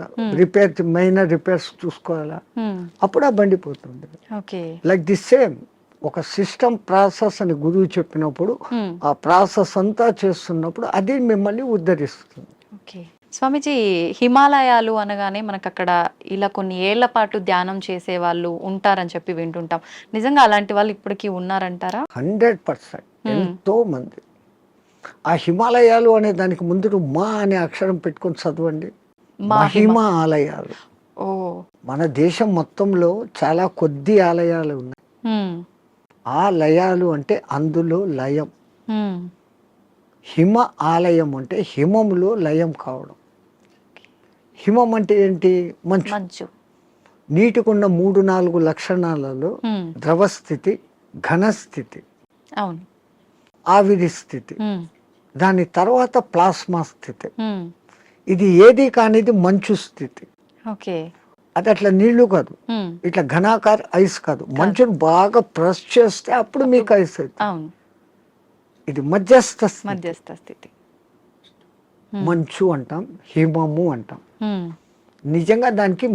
మైనర్ రిపేర్స్ చూసుకోవాలా, ఉమ్, అప్పుడు ఆ బండి పోతుంది. ఓకే. లైక్ ది సేమ్ ఒక సిస్టమ్ ప్రాసెస్ అని గురువు చెప్పినప్పుడు ఉమ్, ఆ ప్రాసెస్ అంతా చేస్తున్నప్పుడు అది మిమ్మల్ని ఉద్ధరిస్తుంది. ఓకే. స్వామిజీ, హిమాలయాలు అనగానే మనకు అక్కడ ఇలా కొన్ని ఏళ్ల పాటు ధ్యానం చేసే వాళ్ళు ఉంటారని చెప్పి వింటుంటాం. నిజంగా అలాంటి వాళ్ళు ఇప్పటికీ ఉన్నారంటారా? 100% ఎంతో మంది. ఆ హిమాలయాలు అనే దానికి ముందు మా అనే అక్షరం పెట్టుకొని చదవండి. మహిమ ఆలయాలు. ఓ, మన దేశం మొత్తంలో చాలా కొద్ది ఆలయాలు ఉన్నాయి. ఉమ్, ఆ లయాలు అంటే అందులో లయం. ఉమ్, హిమ ఆలయం అంటే హిమంలో లయం కావడం. హిమం అంటే ఏంటి? మంచు. మంచు. నీటికున్న 3-4 లక్షణాలలో ఉమ్, ద్రవస్థితి, ఘనస్థితి. అవును. ఆవిరి స్థితి, ఉమ్, దాని తర్వాత ప్లాస్మా స్థితి, ఉమ్, ఇది ఏది కానిది మంచు స్థితి. ఓకే. అది అట్లా నీళ్లు కాదు, ఉమ్, ఇట్లా ఘనాకార ఐస్ కాదు, మంచును బాగా ప్రెస్ చేస్తే అప్పుడు మీకు ఐస్ అవుతుంది. అవును, ఇది మధ్యస్థ స్థితి. మధ్యస్థ స్థితి. మంచు అంటాం, హిమము అంటాం. ఉమ్, నిజంగా దానికి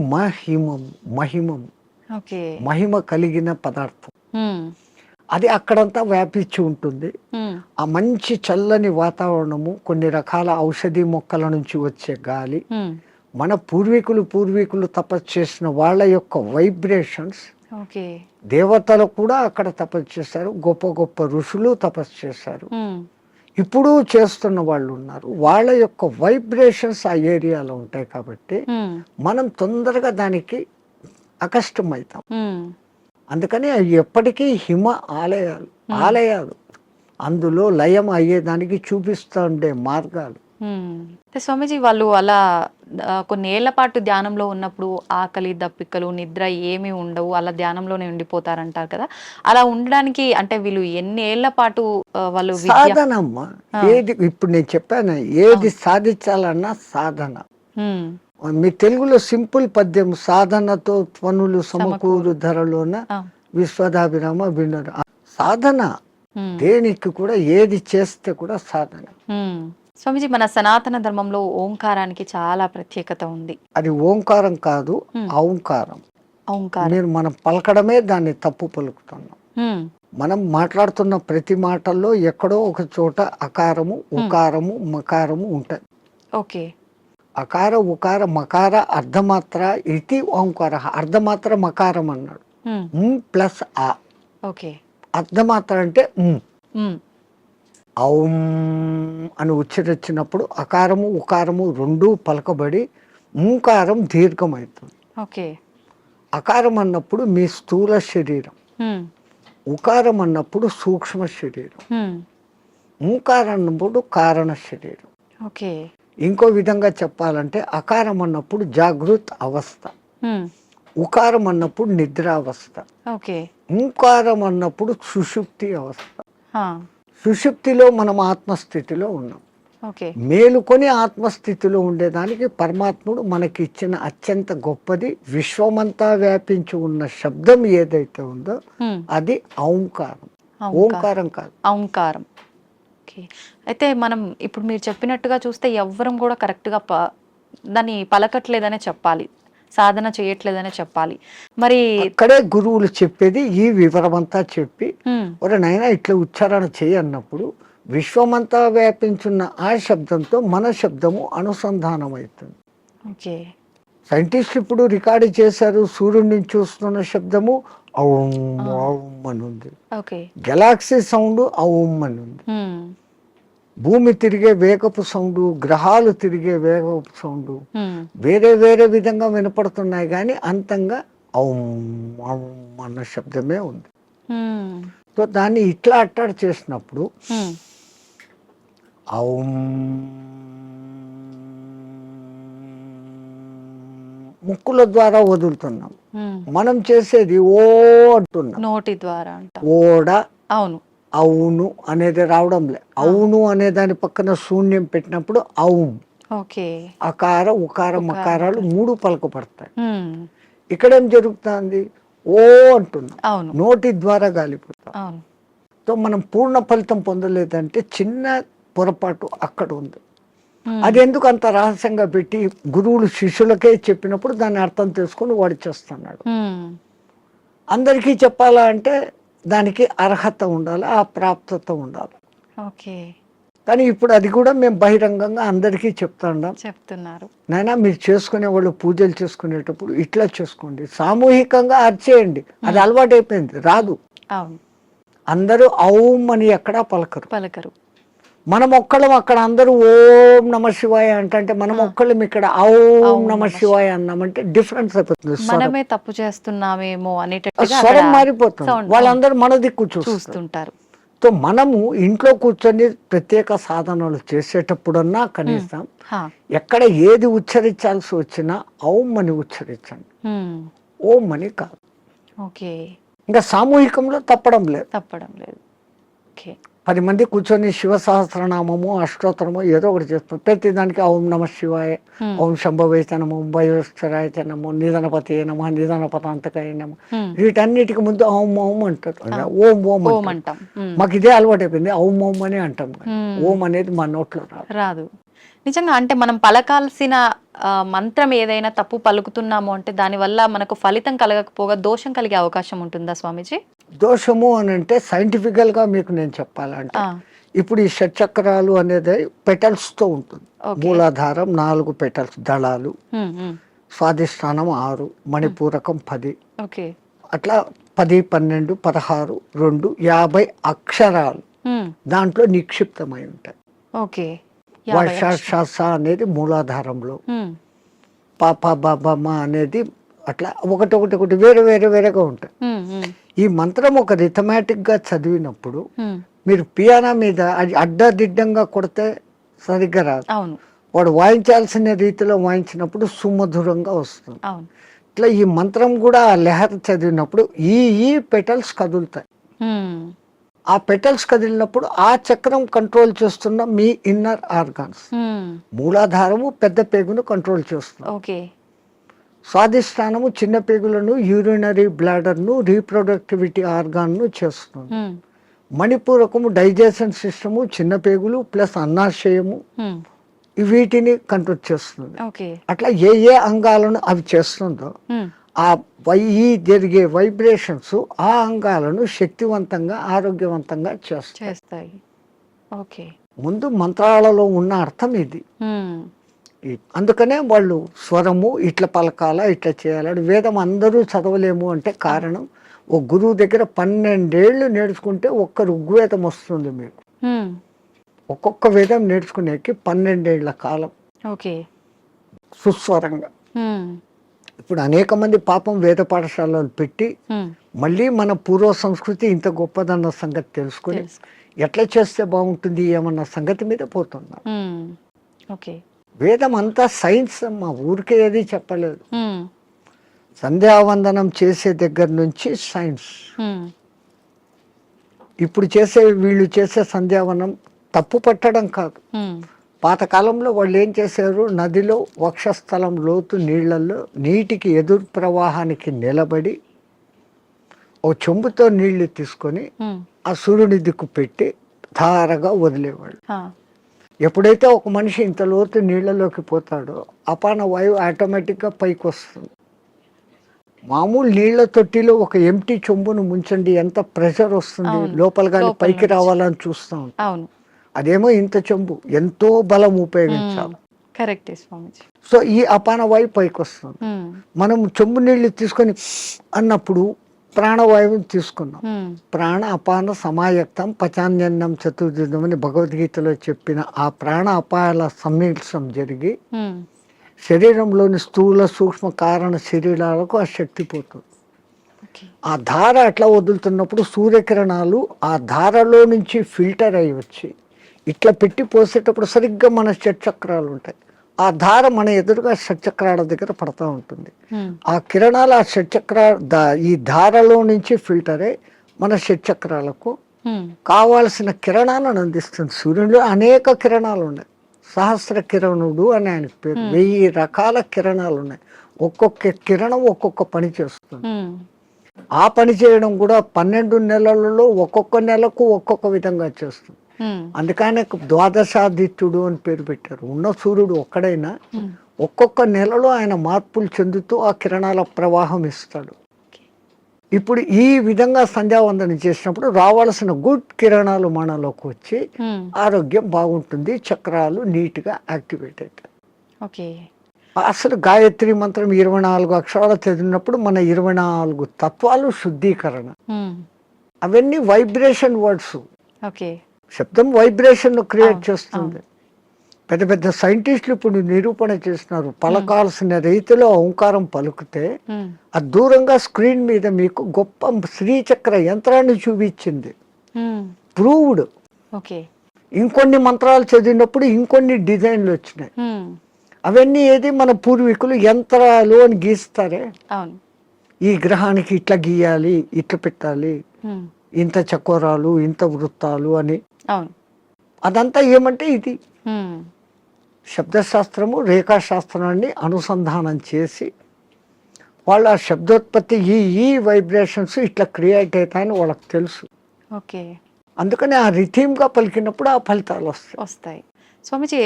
మహిమము ఓకే. మహిమ కలిగిన పదార్థం. ఉమ్, అది అక్కడంతా వ్యాపించి ఉంటుంది. ఉమ్, ఆ మంచి చల్లని వాతావరణము, కొన్ని రకాల ఔషధి మొక్కల నుంచి వచ్చే గాలి, ఉమ్, మన పూర్వీకులు తపస్సు చేసిన వాళ్ళ యొక్క వైబ్రేషన్స్, ఓకే. దేవతలు కూడా అక్కడ తపస్సు చేశారు, గొప్ప గొప్ప ఋషులు తపస్సు చేశారు, ఉమ్, ఇప్పుడు చేస్తున్న వాళ్ళు ఉన్నారు. వాళ్ళ యొక్క వైబ్రేషన్స్ ఆ ఏరియాలో ఉంటాయి కాబట్టి ఉమ్, మనం తొందరగా దానికి అకష్టమవుతాం. ఉమ్, అందుకని అవి ఎప్పటికీ హిమ ఆలయాలు అందులో లయం అయ్యేదానికి చూపిస్తూ ఉండే మార్గాలు. అంటే స్వామీజీ వాళ్ళు అలా కొన్ని ఏళ్ల పాటు ధ్యానంలో ఉన్నప్పుడు ఆకలి దప్పికలు నిద్ర ఏమీ ఉండవు, అలా ధ్యానంలోనే ఉండిపోతారంటారు కదా. అలా ఉండడానికి అంటే వీళ్ళు ఎన్ని ఏళ్ల పాటు వాళ్ళు సాధనమ్మ. ఏది ఇప్పుడు నేను చెప్పాను, ఏది సాధించాలన్నా సాధన. మీ తెలుగులో సింపుల్ పద్యం, సాధనతో పనులు సమకూరు ధరలోన విశ్వదాభిరామ వినరు. సాధన దేనికి కూడా, ఏది చేస్తే కూడా సాధన. స్వామిజీ, మన సనాతన ధర్మంలో ఓంకారానికి చాలా ప్రత్యేకత ఉంది. అది ఓంకారం కాదు, ఔంకారం. మీరు మనం పలకడమే దాన్ని తప్పు పలుకుతున్నాం. మనం మాట్లాడుతున్న ప్రతి మాటల్లో ఎక్కడో ఒక చోట అకారము, ఉకారము, మకారము ఉంటాయి. ఓకే. అకార ఉకార మకార అర్ధమాత్ర ఇది ఓంకార. అర్ధమాత్ర మకారం అన్నాడు, ప్లస్ ఆ. ఓకే. అర్ధమాత్ర అంటే ఔం అని ఉచ్చరించినప్పుడు అకారము ఉకారము రెండూ పలకబడి ఓంకారం దీర్ఘమవుతుంది. ఓకే. అకారం అన్నప్పుడు మీ స్థూల శరీరం, ఉకారం అన్నప్పుడు సూక్ష్మ శరీరం, ఓంకారం అన్నప్పుడు కారణ శరీరం. ఓకే. ఇంకో విధంగా చెప్పాలంటే అకారం అన్నప్పుడు జాగృత్ అవస్థ, ఉకారం అన్నప్పుడు నిద్రావస్థ, ఓంకారం అన్నప్పుడు సుషుప్తి అవస్థ. సుషుప్తిలో మనం ఆత్మస్థితిలో ఉన్నాం. మేలుకొని ఆత్మస్థితిలో ఉండేదానికి పరమాత్ముడు మనకి ఇచ్చిన అత్యంత గొప్పది, విశ్వమంతా వ్యాపించి ఉన్న శబ్దం ఏదైతే ఉందో అది ఓంకారం, ఓంకారం కాదు, ఓంకారం. అయితే మనం ఇప్పుడు మీరు చెప్పినట్టుగా చూస్తే ఎవ్వరం కూడా కరెక్ట్గా దాన్ని పలకట్లేదనే చెప్పాలి, సాధన చేయట్లేదనే చెప్పాలి. మరి అక్కడే గురువులు చెప్పేది ఈ వివరమంతా చెప్పి, ఒరే నాయనా ఇట్లా ఉచ్చారణ చేయన్నప్పుడు విశ్వమంతా వ్యాపించున్న ఆ శబ్దంతో మన శబ్దము అనుసంధానం అవుతుంది. ఓకే. సైంటిస్ట్ ఇప్పుడు రికార్డు చేశారు, సూర్యుడి నుంచి వస్తున్న శబ్దము ఔం ఔం అని ఉంది, గెలాక్సీ సౌండ్ ఔం అని ఉంది, భూమి తిరిగే వేగపు సౌండ్, గ్రహాలు తిరిగే వేగపు సౌండ్ వేరే వేరే విధంగా వినపడుతున్నాయి, కానీ అంతంగా ఔం ఔం అన్న శబ్దమే ఉంది. సో దాన్ని ఇట్లా అట్టాడు చేసినప్పుడు ఔం ముక్కుల ద్వారా వదులుతున్నాం, మనం చేసేది ఓ అంటున్నాం నోటి ద్వారా. ఓడ అవును, అవును అనేది రావడం లే. అవును అనే దాని పక్కన శూన్యం పెట్టినప్పుడు ఔం. అకార ఉకార మకారాలు మూడు పలకపడతాయి. ఇక్కడేం జరుగుతుంది, ఓ అంటున్నాం, నోటి ద్వారా గాలిపోతాం. సో మనం పూర్ణ ఫలితం పొందలేదంటే చిన్న పొరపాటు అక్కడ ఉంది. అది ఎందుకు అంత రహస్యంగా పెట్టి గురువులు శిష్యులకే చెప్పినప్పుడు దాన్ని అర్థం చేసుకుని వాడు చేస్తున్నాడు. అందరికీ చెప్పాలా అంటే దానికి అర్హత ఉండాలి, ఆ ప్రాప్తత ఉండాలి. కానీ ఇప్పుడు అది కూడా మేము బహిరంగంగా అందరికీ చెప్తున్నారు. నాయనా మీరు చేసుకునే వాళ్ళు పూజలు చేసుకునేటప్పుడు ఇట్లా చేసుకోండి, సామూహికంగా అర్చేయండి. అది అలవాటు అయిపోయింది, రాదు. అందరూ ఔం అని ఎక్కడా పలకరు. మనం ఒక్కళ్ళం అక్కడ అందరూ ఓం నమ శివాయ అంటే మనం ఒక్కళ్ళం ఇక్కడ ఔం నమ శివాయ అన్నామంటే డిఫరెన్స్ అయిపోతుంది. మనమే తప్పు చేస్తున్నామేమో స్వరం మారిపోతుంది, వాళ్ళందరూ మన దిక్కు చూస్తుంటారు. సో మనము ఇంట్లో కూర్చొని ప్రత్యేక సాధనలు చేసేటప్పుడన్నా కనీసం ఎక్కడ ఏది ఉచ్చరించాల్సి వచ్చినా ఔం అని ఉచ్చరించండి, ఓం అని కాదు. ఇంకా సామూహికంలో తప్పడం లేదు. 10 మంది కూర్చొని శివ సహస్రనామము అష్టోత్తరము ఏదో ఒకటి చేస్తాం. ప్రతి దానికి ఓం నమ శివాయ, ఓం శంభవైత నమో, భయోశ్వరాయ నమో, నిధనపతి నమ, నిధనపతాంతకాయ నమ, వీటన్నిటికి ముందు ఓం ఓం అంటారు. ఓం ఓం ఓం అంటాం. మాకు ఇదే అలవాటు అయిపోయింది, ఓం ఓం అని అంటాం. ఓం అనేది మా నోట్లో రాదు. నిజంగా అంటే మనం పలకాల్సిన మంత్రం ఏదైనా తప్పు పలుకుతున్నాము అంటే దానివల్ల మనకు ఫలితం కలగకపోగా దోషం కలిగే అవకాశం ఉంటుందా స్వామీజీ? దోషము అని అంటే సైంటిఫికల్ గా మీకు నేను చెప్పాలంటే, ఇప్పుడు ఈ షట్చక్రాలు అనేది పెటల్స్ తో ఉంటుంది. మూలాధారం 4 పెటల్స్ దళాలు, స్వాధిష్టానం 6, మణిపూరకం 10, అట్లా 10, 12, 16, 2, 50 అక్షరాలు దాంట్లో నిక్షిప్తమై ఉంటాయి. వర్ష అనేది మూలాధారంలో, పాప బాబమ్మ అనేది అట్లా ఒకటి వేరే వేరేగా ఉంటాయి. ఈ మంత్రం ఒక రిథమాటిక్ గా చదివినప్పుడు మీరు పియానో మీద అది అడ్డదిడ్డంగా కొడితే సరిగ్గా రాదు. వాడు వాయించాల్సిన రీతిలో వాయించినప్పుడు సుమధురంగా వస్తుంది. ఇట్లా ఈ మంత్రం కూడా ఆ లెహర్ చదివినప్పుడు ఈ పెటల్స్ కదులుతాయి. ఆ పెటల్స్ కదిలినప్పుడు ఆ చక్రం కంట్రోల్ చేస్తున్న మీ ఇన్నర్ ఆర్గాన్స్. మూలాధారము పెద్ద పేగును కంట్రోల్ చేస్తుంది. స్వాధిష్టానము చిన్న పేగులను, యూరినరీ బ్లాడర్ను, రీప్రొడక్టివిటీ ఆర్గాన్ను చేస్తుంది. మణిపూరకము డైజెషన్ సిస్టము, చిన్న పేగులు ప్లస్ అన్నాశయము, వీటిని కంట్రోల్ చేస్తుంది. అట్లా ఏ అంగాలను అవి చేస్తుందో ఆ జరిగే వైబ్రేషన్స్ ఆ అంగాలను శక్తివంతంగా ఆరోగ్యవంతంగా చేస్తాయి. ముందు మంత్రాలలో ఉన్న అర్థం ఇది. అందుకనే వాళ్ళు స్వరము ఇట్లా పలకాల, ఇట్లా చేయాలని. వేదం అందరూ చదవలేము అంటే కారణం, ఒక గురువు దగ్గర 12 ఏళ్ళు నేర్చుకుంటే ఒక్క ఋగ్వేదం వస్తుంది మీకు. ఒక్కొక్క వేదం నేర్చుకునేకి 12 ఏళ్ల కాలం సుస్వరంగా. ఇప్పుడు అనేక మంది పాపం వేద పాఠశాలలు పెట్టి మళ్ళీ మన పూర్వ సంస్కృతి ఇంత గొప్పదన్న సంగతి తెలుసుకుని ఎట్లా చేస్తే బాగుంటుంది ఏమన్న సంగతి మీద పోతున్నా. వేదం అంతా సైన్స్ అమ్మా, ఊరికే ఏది చెప్పలేదు. సంధ్యావందనం చేసే దగ్గర నుంచి సైన్స్. ఇప్పుడు వీళ్ళు చేసే సంధ్యావనం తప్పు పట్టడం కాదు. పాతకాలంలో వాళ్ళు ఏం చేశారు, నదిలో వక్షస్థలం లోతు నీళ్లలో నీటికి ఎదురు ప్రవాహానికి నిలబడి ఓ చెంబుతో నీళ్లు తీసుకొని ఆ సూర్యుని దిక్కు పెట్టి ధారగా వదిలేవాళ్ళు. ఎప్పుడైతే ఒక మనిషి ఇంత లోతు నీళ్లలోకి పోతాడో అపాన వాయువు ఆటోమేటిక్గా పైకి వస్తుంది. మామూలు నీళ్ల తొట్టిలో ఒక ఎంటీ చెంబును ముంచండి, ఎంత ప్రెషర్ వస్తుంది, లోపల గాలి పైకి రావాలని చూస్తాం. అదేమో ఇంత చెంబు, ఎంతో బలం ఉపయోగించాలి. సో ఈ అపాన వాయువు పైకి వస్తుంది. మనం చెంబు నీళ్లు తీసుకొని అన్నప్పుడు ప్రాణవాయువుని తీసుకున్నాం. ప్రాణ అపాన సమాయక్తం పచాన్యన్నం చతుర్విధం అని భగవద్గీతలో చెప్పిన ఆ ప్రాణ అపాయాల సమ్మిళనం జరిగి శరీరంలోని స్థూల సూక్ష్మ కారణ శరీరాలకు ఆ శక్తి పోతుంది. ఆ ధార అట్లా వదులుతున్నప్పుడు సూర్యకిరణాలు ఆ ధారలో నుంచి ఫిల్టర్ అయ్యి వచ్చి ఇట్లా పెట్టి పోసేటప్పుడు సరిగ్గా మన షట్చక్రాలు ఉంటాయి. ఆ ధార మన ఎదురుగా షట్చక్రాల దగ్గర పడతా ఉంటుంది. ఆ కిరణాలు ఆ ఈ ధారలో నుంచి ఫిల్టర్ అయ్యి మన షట్చక్రాలకు కావాల్సిన కిరణాలను అందిస్తుంది. సూర్యుడిలో అనేక కిరణాలు ఉన్నాయి. సహస్ర కిరణుడు అని ఆయనకు పేరు. 1000 రకాల కిరణాలు ఉన్నాయి. ఒక్కొక్క కిరణం ఒక్కొక్క పని చేస్తుంది. ఆ పని చేయడం కూడా 12 నెలలలో ఒక్కొక్క నెలకు ఒక్కొక్క విధంగా చేస్తుంది. అందుకనే ద్వాదశాదిత్యుడు అని పేరు పెట్టారు. ఉన్న సూర్యుడు ఒక్కడైనా ఒక్కొక్క నెలలో ఆయన మార్పులు చెందుతూ ఆ కిరణాల ప్రవాహం ఇస్తాడు. ఇప్పుడు ఈ విధంగా సంధ్యావందనం చేసినప్పుడు రావాల్సిన గుడ్ కిరణాలు మనలోకి వచ్చి ఆరోగ్యం బాగుంటుంది, చక్రాలు నీట్ గా యాక్టివేట్ అవుతాయి. అసలు గాయత్రి మంత్రం 24 అక్షరాలు చదివినప్పుడు మన 24 తత్వాలు శుద్ధీకరణ. అవన్నీ వైబ్రేషన్ వర్డ్స్. శబ్దం వైబ్రేషన్ క్రియేట్ చేస్తుంది. పెద్ద పెద్ద సైంటిస్టులు ఇప్పుడు నిరూపణ చేస్తున్నారు. పలకాల్సిన రీతిలో ఓంకారం పలుకుతే అది దూరంగా స్క్రీన్ మీద మీకు గొప్ప శ్రీచక్ర యంత్రాన్ని చూపించింది. ప్రూవ్డ్. ఇంకొన్ని మంత్రాలు చదివినప్పుడు ఇంకొన్ని డిజైన్లు వచ్చినాయి. అవన్నీ ఏది మన పూర్వీకులు యంత్రాలు అని గీస్తారే, ఈ గ్రహానికి ఇట్లా గీయాలి, ఇట్లా పెట్టాలి, ఇంత చకోరాలు, ఇంత వృత్తాలు అని. అవును. అదంతా ఏమంటే ఇది హ్మ్. శబ్దశాస్త్రము, రేఖాశాస్త్రాన్ని అనుసంధానం చేసి వాళ్ళు ఆ శబ్దోత్పత్తి ఈ వైబ్రేషన్స్ ఇట్లా క్రియేట్ అవుతాయని వాళ్ళకి తెలుసు. ఓకే. అందుకని ఆ రిథీమ్గా పలికినప్పుడు ఆ ఫలితాలు వస్తాయి. వస్తాయి. స్వామీజీ,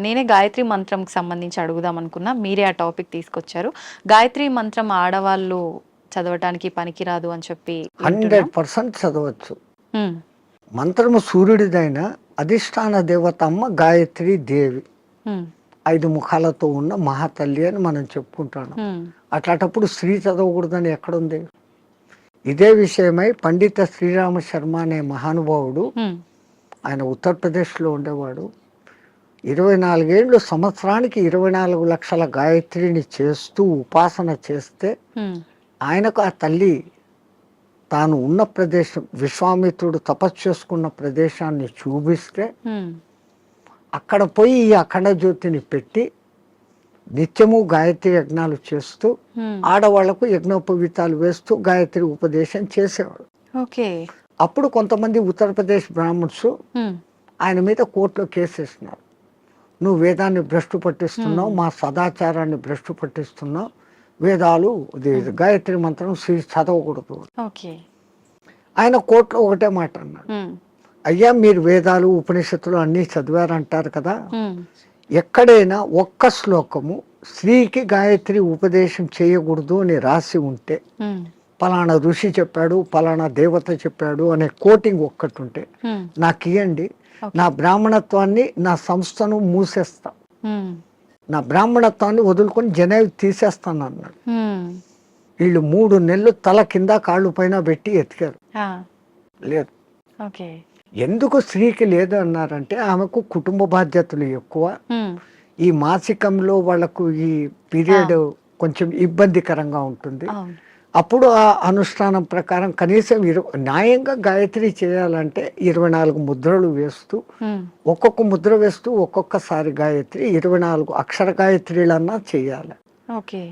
నేనే గాయత్రి మంత్రంకి సంబంధించి అడుగుదాం అనుకున్నా, మీరే ఆ టాపిక్ తీసుకొచ్చారు. గాయత్రి మంత్రం ఆడవాళ్ళు చదవటానికి పనికిరాదు అని చెప్పి వింటున్నాం. 100% చదవచ్చు. హ్మ్. మంత్రము సూర్యుడిదైన అధిష్టాన దేవత అమ్మ గాయత్రి దేవి, హ్మ్. 5 ముఖాలతో ఉన్న మహాతల్లి అని మనం చెప్పుకుంటాను. హ్మ్. అట్లాంటప్పుడు స్త్రీ చదవకూడదని ఎక్కడుంది? ఇదే విషయమై పండిత శ్రీరామ శర్మ అనే మహానుభావుడు, హ్మ్. ఆయన ఉత్తరప్రదేశ్లో ఉండేవాడు. 24 ఏళ్ళు సంవత్సరానికి 24 లక్షల గాయత్రిని చేస్తూ ఉపాసన చేస్తే హ్మ్. ఆయనకు ఆ తల్లి తాను ఉన్న ప్రదేశం, విశ్వామిత్రుడు తపస్సు చేసుకున్న ప్రదేశాన్ని చూపిస్తే హ్మ్. అక్కడ పోయి ఈ అఖండ జ్యోతిని పెట్టి నిత్యము గాయత్రి యజ్ఞాలు చేస్తూ హ్మ్. ఆడవాళ్లకు యజ్ఞోపవీతాలు వేస్తూ గాయత్రి ఉపదేశం చేసేవాడు. ఓకే. అప్పుడు కొంతమంది ఉత్తరప్రదేశ్ బ్రాహ్మణ్స్ హ్మ్. ఆయన మీద కోర్టులో కేసేసినారు. నువ్వు వేదాన్ని భ్రష్టు పట్టిస్తున్నావు, మా సదాచారాన్ని భ్రష్టు పట్టిస్తున్నావు, వేదాలు గాయత్రి మంత్రం చదవకూడదు. ఓకే. ఆయన కోర్టులో ఒకటే మాట అన్నాడు, హ్మ్. అయ్యా మీరు వేదాలు ఉపనిషత్తులు అన్నీ చదివారంటారు కదా, హ్మ్. ఎక్కడైనా ఒక్క శ్లోకము స్త్రీకి గాయత్రి ఉపదేశం చేయకూడదు అని రాసి ఉంటే, హ్మ్. పలానా ఋషి చెప్పాడు, పలానా దేవత చెప్పాడు అనే కోటింగ్ ఒక్కటి ఉంటే హ్మ్. నాకు ఇవ్వండి, నా బ్రాహ్మణత్వాన్ని, నా సంస్థను మూసేస్తా, హ్మ్. నా బ్రాహ్మణత్వాన్ని వదులుకొని జనేవి తీసేస్తాను అన్నాడు. హ్మ్. వీళ్ళు 3 నెలలు తల కింద కాళ్ళు పైన పెట్టి ఎతికారు, ఆ! లేదు. ఓకే. ఎందుకు స్త్రీకి లేదు అన్నారంటే ఆమెకు కుటుంబ బాధ్యతలు ఎక్కువ, హ్మ్. ఈ మాసికంలో వాళ్ళకు ఈ పీరియడ్ కొంచెం ఇబ్బందికరంగా ఉంటుంది. అవును. అప్పుడు ఆ అనుష్ఠానం ప్రకారం కనీసం న్యాయంగా గాయత్రి చేయాలంటే 24 ముద్రలు వేస్తూ, హ్మ్. ఒక్కొక్క ముద్ర వేస్తూ ఒక్కొక్కసారి గాయత్రి 24 అక్షర గాయత్రిలన్నా చేయాలి. ఓకే.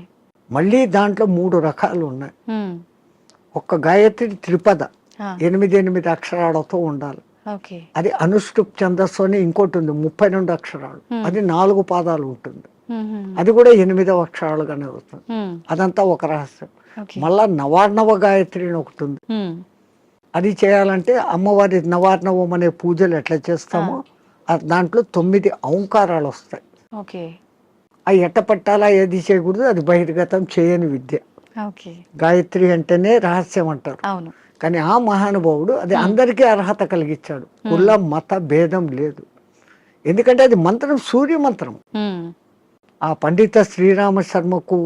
మళ్ళీ దాంట్లో 3 రకాలు ఉన్నాయి. హ్మ్. ఒక్క గాయత్రి త్రిపద ఆ! 8 అక్షరాలతో ఉండాలి. ఓకే. అది అనుష్టుప్ ఛందస్సు అని ఇంకోటి ఉంది 32 అక్షరాలు, అది 4 పాదాలు ఉంటుంది, హుహు. అది కూడా 8వ అక్షరాలుగానే అవుతుంది. హ్మ్. అదంతా ఒక రహస్యం. ఓకే. మళ్ళా నవార్ణవ గాయత్రి అని ఒకటి ఉంది, హ్మ్. అది చేయాలంటే అమ్మవారి నవార్ణవం అనే పూజలు ఎట్లా చేస్తామో దాంట్లో 9 ఔంకారాలు వస్తాయి. ఓకే. అవి ఎట్ట పట్టాలా, ఏది చేయకూడదు, అది బహిర్గతం చేయని విద్య. ఓకే. గాయత్రి అంటేనే రహస్యం అంటారు. అవును. కానీ ఆ మహానుభావుడు అది అందరికీ అర్హత కలిగించాడు. కుల మత భేదం లేదు, ఎందుకంటే అది మంత్రం సూర్య మంత్రం. హ్మ్. ఆ పండిత శ్రీరామ శర్మకు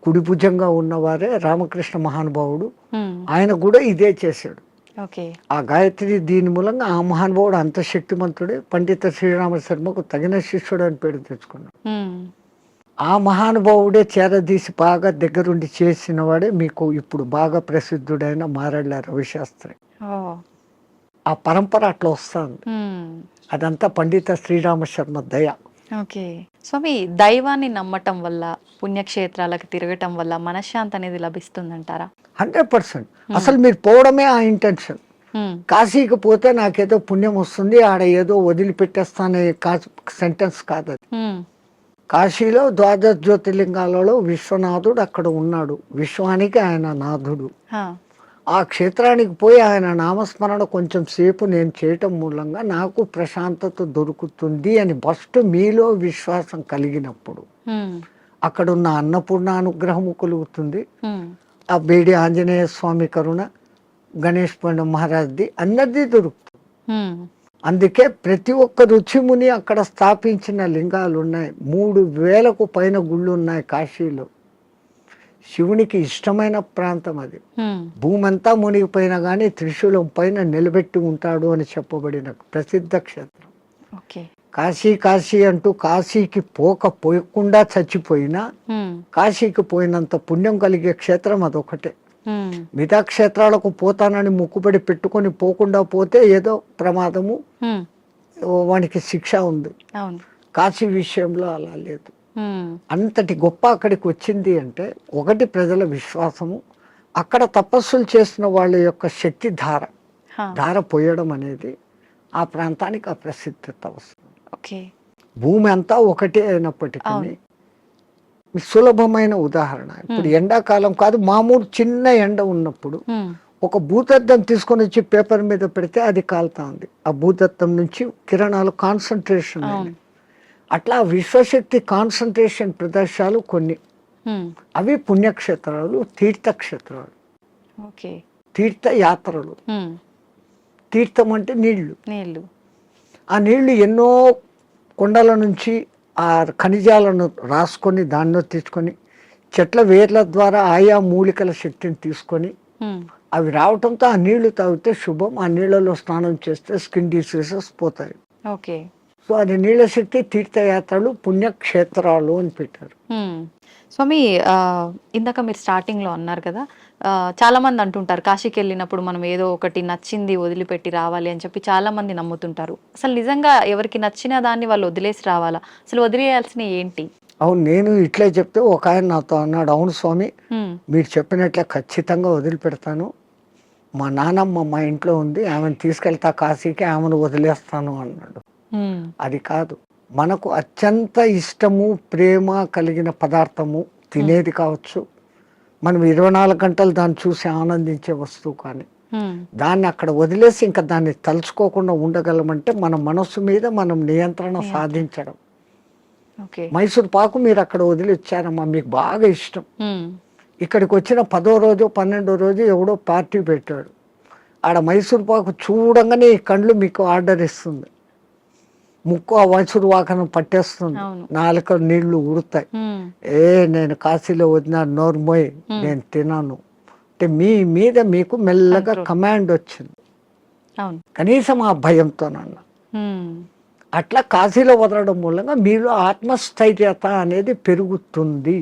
కుడి భుజంగా ఉన్నవారే రామకృష్ణ మహానుభావుడు, హ్మ్. ఆయన కూడా ఇదే చేశాడు. ఓకే. ఆ గాయత్రి దీని మూలంగా ఆ మహానుభావుడు అంత శక్తిమంతుడే, పండిత శ్రీరామ శర్మకు తగిన శిష్యుడు అని పేరు తెచ్చుకున్నాడు. హ్మ్. ఆ మహానుభావుడే చేరదీసి బాగా దగ్గరుండి చేసిన వాడే మీకు ఇప్పుడు బాగా ప్రసిద్ధుడైన మారెళ్ళ రవిశాస్త్రి. ఓహ్! ఆ పరంపర అట్లా వస్తుంది. హ్మ్. అదంతా పండిత శ్రీరామ శర్మ దయ. ఓకే. స్వామి, దైవాన్ని నమ్మటం వల్ల, పుణ్యక్షేత్రాలకు తిరగటం వల్ల మనశ్శాంతి అనేది లభిస్తుందంటారా? 100%. అసలు మీరు పోవడమే ఆ ఇంటెన్షన్. హ్మ్. కాశీకి పోతే నాకేదో పుణ్యం వస్తుంది, ఆడ ఏదో వదిలిపెట్టేస్తానే సెంటెన్స్ కాదు అది. హ్మ్. కాశీలో 12 జ్యోతిర్లింగాలలో విశ్వనాథుడు అక్కడ ఉన్నాడు, విశ్వానికి ఆయన నాథుడు. ఆ! ఆ క్షేత్రానికి పోయి ఆయన నామస్మరణ కొంచెం సేపు నేను చేయటం మూలంగా నాకు ప్రశాంతత దొరుకుతుంది అని ఫస్ట్ మీలో విశ్వాసం కలిగినప్పుడు హ్మ్. అక్కడున్న అన్నపూర్ణ అనుగ్రహము కలుగుతుంది. హ్మ్. ఆ బేడి ఆంజనేయ స్వామి కరుణ, గణేష్ పండు మహారాజ్ది అందరిది దొరుకుతుంది. హ్మ్. అందుకే ప్రతి ఒక్క రుచిముని అక్కడ స్థాపించిన లింగాలు ఉన్నాయి. 3000కు పైన గుళ్ళు ఉన్నాయి కాశీలో. శివునికి ఇష్టమైన ప్రాంతం అది. హ్మ్. భూమి అంతా మునిగిపోయినా కానీ త్రిశూలం పైన నిలబెట్టి ఉంటాడు అని చెప్పబడిన ప్రసిద్ధ క్షేత్రం ఓకే. కాశీ. కాశీ అంటూ కాశీకి పోకుండా చచ్చిపోయినా హ్మ్. కాశీకి పోయినంత పుణ్యం కలిగే క్షేత్రం అదొకటే. హ్మ్. మిగతా క్షేత్రాలకు పోతానని ముక్కుబడి పెట్టుకొని పోకుండా పోతే ఏదో ప్రమాదము, హ్మ్. వానికి శిక్ష ఉంది. అవును. కాశీ విషయంలో అలా లేదు. హ్మ్. అంతటి గొప్ప అక్కడికి వచ్చింది అంటే ఒకటి ప్రజల విశ్వాసము, అక్కడ తపస్సులు చేసిన వాళ్ళ యొక్క శక్తి ధార. ధార పోయడం అనేది ఆ ప్రాంతానికి ఆ ప్రసిద్ధత వస్తుంది. ఓకే. భూమి అంతా ఒకటే అయినప్పటికీ సులభమైన ఉదాహరణ, ఇప్పుడు ఎండాకాలం కాదు, మామూలు చిన్న ఎండ ఉన్నప్పుడు ఒక భూతద్దం తీసుకొని వచ్చి పేపర్ మీద పెడితే అది కాలుతా ఉంది. ఆ భూతద్దం నుంచి కిరణాలు కాన్సన్ట్రేషన్. అట్లా విశ్వశక్తి కాన్సన్ట్రేషన్ ప్రదేశాలు కొన్ని, అవి పుణ్యక్షేత్రాలు, తీర్థక్షేత్రాలు, తీర్థయాత్రలు. తీర్థం అంటే నీళ్లు. ఆ నీళ్లు ఎన్నో కొండల నుంచి ఆ ఖనిజాలను రాసుకొని దానిలో తీసుకొని చెట్ల వేర్ల ద్వారా ఆయా మూలికల శక్తిని తీసుకొని అవి రావటంతో ఆ నీళ్లు తాగితే శుభం. ఆ నీళ్లలో స్నానం చేస్తే స్కిన్ డిసీజెస్ పోతాయి. ఓకే. సో అది నీళ్ళ శక్తి, తీర్థయాత్రలు, పుణ్యక్షేత్రాలు అని పెట్టారు. స్వామి, ఇందాక మీరు స్టార్టింగ్లో అన్నారు కదా, చాలా మంది అంటుంటారు కాశీకి వెళ్ళినప్పుడు మనం ఏదో ఒకటి నచ్చింది వదిలిపెట్టి రావాలి అని చెప్పి చాలా మంది నమ్ముతుంటారు. అసలు నిజంగా ఎవరికి నచ్చిన దాన్ని వాళ్ళు వదిలేసి రావాలా? అసలు వదిలేయాల్సిన ఏంటి? అవును, నేను ఇట్లే చెప్తే ఒక ఆయన నాతో అన్నాడు, అవును స్వామి మీరు చెప్పినట్లే ఖచ్చితంగా వదిలిపెడతాను, మా నానమ్మ మా ఇంట్లో ఉంది, ఆమెను తీసుకెళ్తా కాశీకి, ఆమెను వదిలేస్తాను అన్నాడు. అది కాదు, మనకు అత్యంత ఇష్టము ప్రేమ కలిగిన పదార్థము తినేది కావచ్చు, మనం 24 గంటలు దాన్ని చూసి ఆనందించే వస్తువు, కానీ దాన్ని అక్కడ వదిలేసి ఇంకా దాన్ని తలుచుకోకుండా ఉండగలమంటే మన మనస్సు మీద మనం నియంత్రణ సాధించడం. మైసూర్ పాకు మీరు అక్కడ వదిలి వచ్చారమ్మా, మీకు బాగా ఇష్టం, ఇక్కడికి వచ్చిన 10వ రోజు 12వ రోజు ఎవడో పార్టీ పెట్టాడు, ఆడ మైసూర్ పాకు చూడంగానే ఈ కళ్ళు మీకు ఆర్డర్ ఇస్తుంది, ముక్కు ఆ మైసూర్ పాకను పట్టేస్తుంది, నాలుక నీళ్లు ఉడతాయి, నేను కాశీలో వదిన నోర్మోయ్ నేను తినాను అంటే మీ మీద మీకు మెల్లగా కమాండ్ వచ్చింది, కనీసం ఆ భయంతోనన్నా. అట్లా కాశీలో వదలడం మూలంగా మీలో ఆత్మస్థైర్యత అనేది పెరుగుతుంది.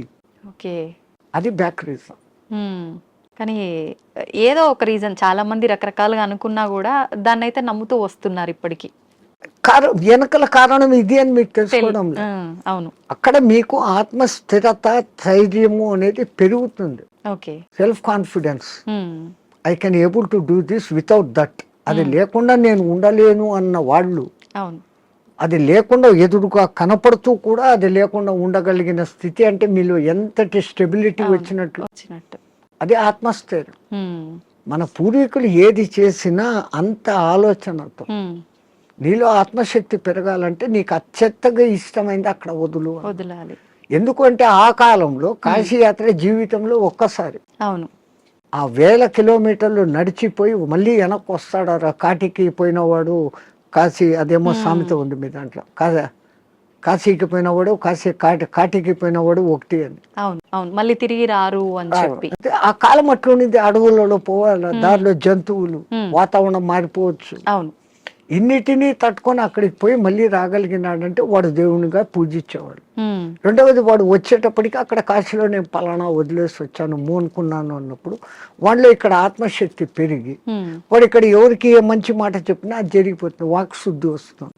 అది బ్యాక్ రీజన్. కానీ ఏదో ఒక రీజన్, చాలా మంది రకరకాలుగా అనుకున్నా కూడా దాన్ని అయితే నమ్ముతూ వస్తున్నారు ఇప్పటికీ. వెనకల కారణం ఇది అని మీకు తెలుసుకోవడం. అవును, అక్కడ మీకు ఆత్మస్థిరత, ధైర్యము అనేది పెరుగుతుంది, self confidence. I can able to do this without that. అది లేకుండా నేను ఉండలేను అన్న వాళ్ళు, అది లేకుండా ఎదురుగా కనపడుతూ కూడా అది లేకుండా ఉండగలిగిన స్థితి అంటే మీలో ఎంతటి స్టెబిలిటీ వచ్చినట్లు. అది ఆత్మస్థైర్యం. మన పూర్వీకులు ఏది చేసినా అంత ఆలోచనతో. నీలో ఆత్మశక్తి పెరగాలంటే నీకు అత్యంతగా ఇష్టమైంది అక్కడ వదలాలి. ఎందుకంటే ఆ కాలంలో కాశీయాత్ర జీవితంలో ఒక్కసారి. అవును, ఆ 1000 కిలోమీటర్లు నడిచిపోయి మళ్ళీ వెనక్కి వస్తాడు. కాటికి పోయినవాడు కాశీ, అదేమో సామెత ఉంది మీ దాంట్లో, కాశీకి పోయినవాడు కాటికి పోయినవాడు ఒకటి అని. అవును, మళ్ళీ తిరిగి రారు అని చెప్పి. ఆ కాలం అట్లుంది, అడవులలో పోవాలి, దారిలో జంతువులు, వాతావరణం మారిపోవచ్చు. అవును, ఇన్నిటినీ తట్టుకొని అక్కడికి పోయి మళ్ళీ రాగలిగినాడంటే వాడు దేవునిగా పూజించేవాడు. రెండవది, వాడు వచ్చేటప్పటికి అక్కడ కాశీలో నేను పలానా వదిలేసి వచ్చాను మోనుకున్నాను అన్నప్పుడు వాళ్ళలో ఇక్కడ ఆత్మశక్తి పెరిగి వాడు ఇక్కడ ఎవరికి ఏ మంచి మాట చెప్పినా అది జరిగిపోతుంది, వాక్ శుద్ధి వస్తుంది.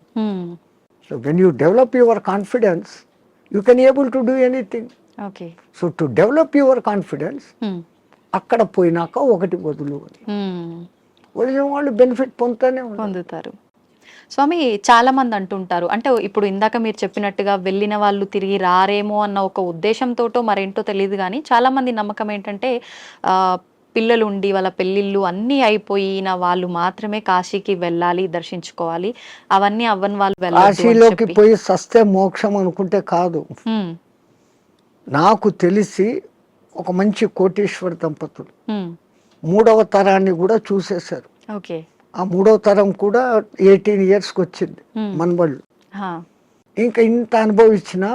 So when you develop your confidence you can able to do anything. So to develop your confidence అక్కడ పోయినాక ఒకటి వదిలిన వాళ్ళు బెనిఫిట్ పొందుతారు. స్వామి, చాలా మంది అంటుంటారు, అంటే ఇప్పుడు ఇందాక మీరు చెప్పినట్టుగా వెళ్ళిన వాళ్ళు తిరిగి రారేమో అన్న ఒక ఉద్దేశంతోటో మరేంటో తెలియదు, కానీ చాలా మంది నమ్మకం ఏంటంటే పిల్లలు ఉండి వాళ్ళ పెళ్ళిళ్ళు అన్నీ అయిపోయిన వాళ్ళు మాత్రమే కాశీకి వెళ్ళాలి, దర్శించుకోవాలి, అవన్నీ అవ్వని వాళ్ళు కాశీలోకి పోయి సస్తే మోక్షం అనుకుంటే కాదు. నాకు తెలిసి ఒక మంచి కోటీశ్వర దంపతులు 3వ తరాన్ని కూడా చూసేశారు. ఆ 3వ తరం కూడా 18 yearsకి వచ్చింది మనవాళ్ళు. ఇంకా ఇంత అనుభవించిన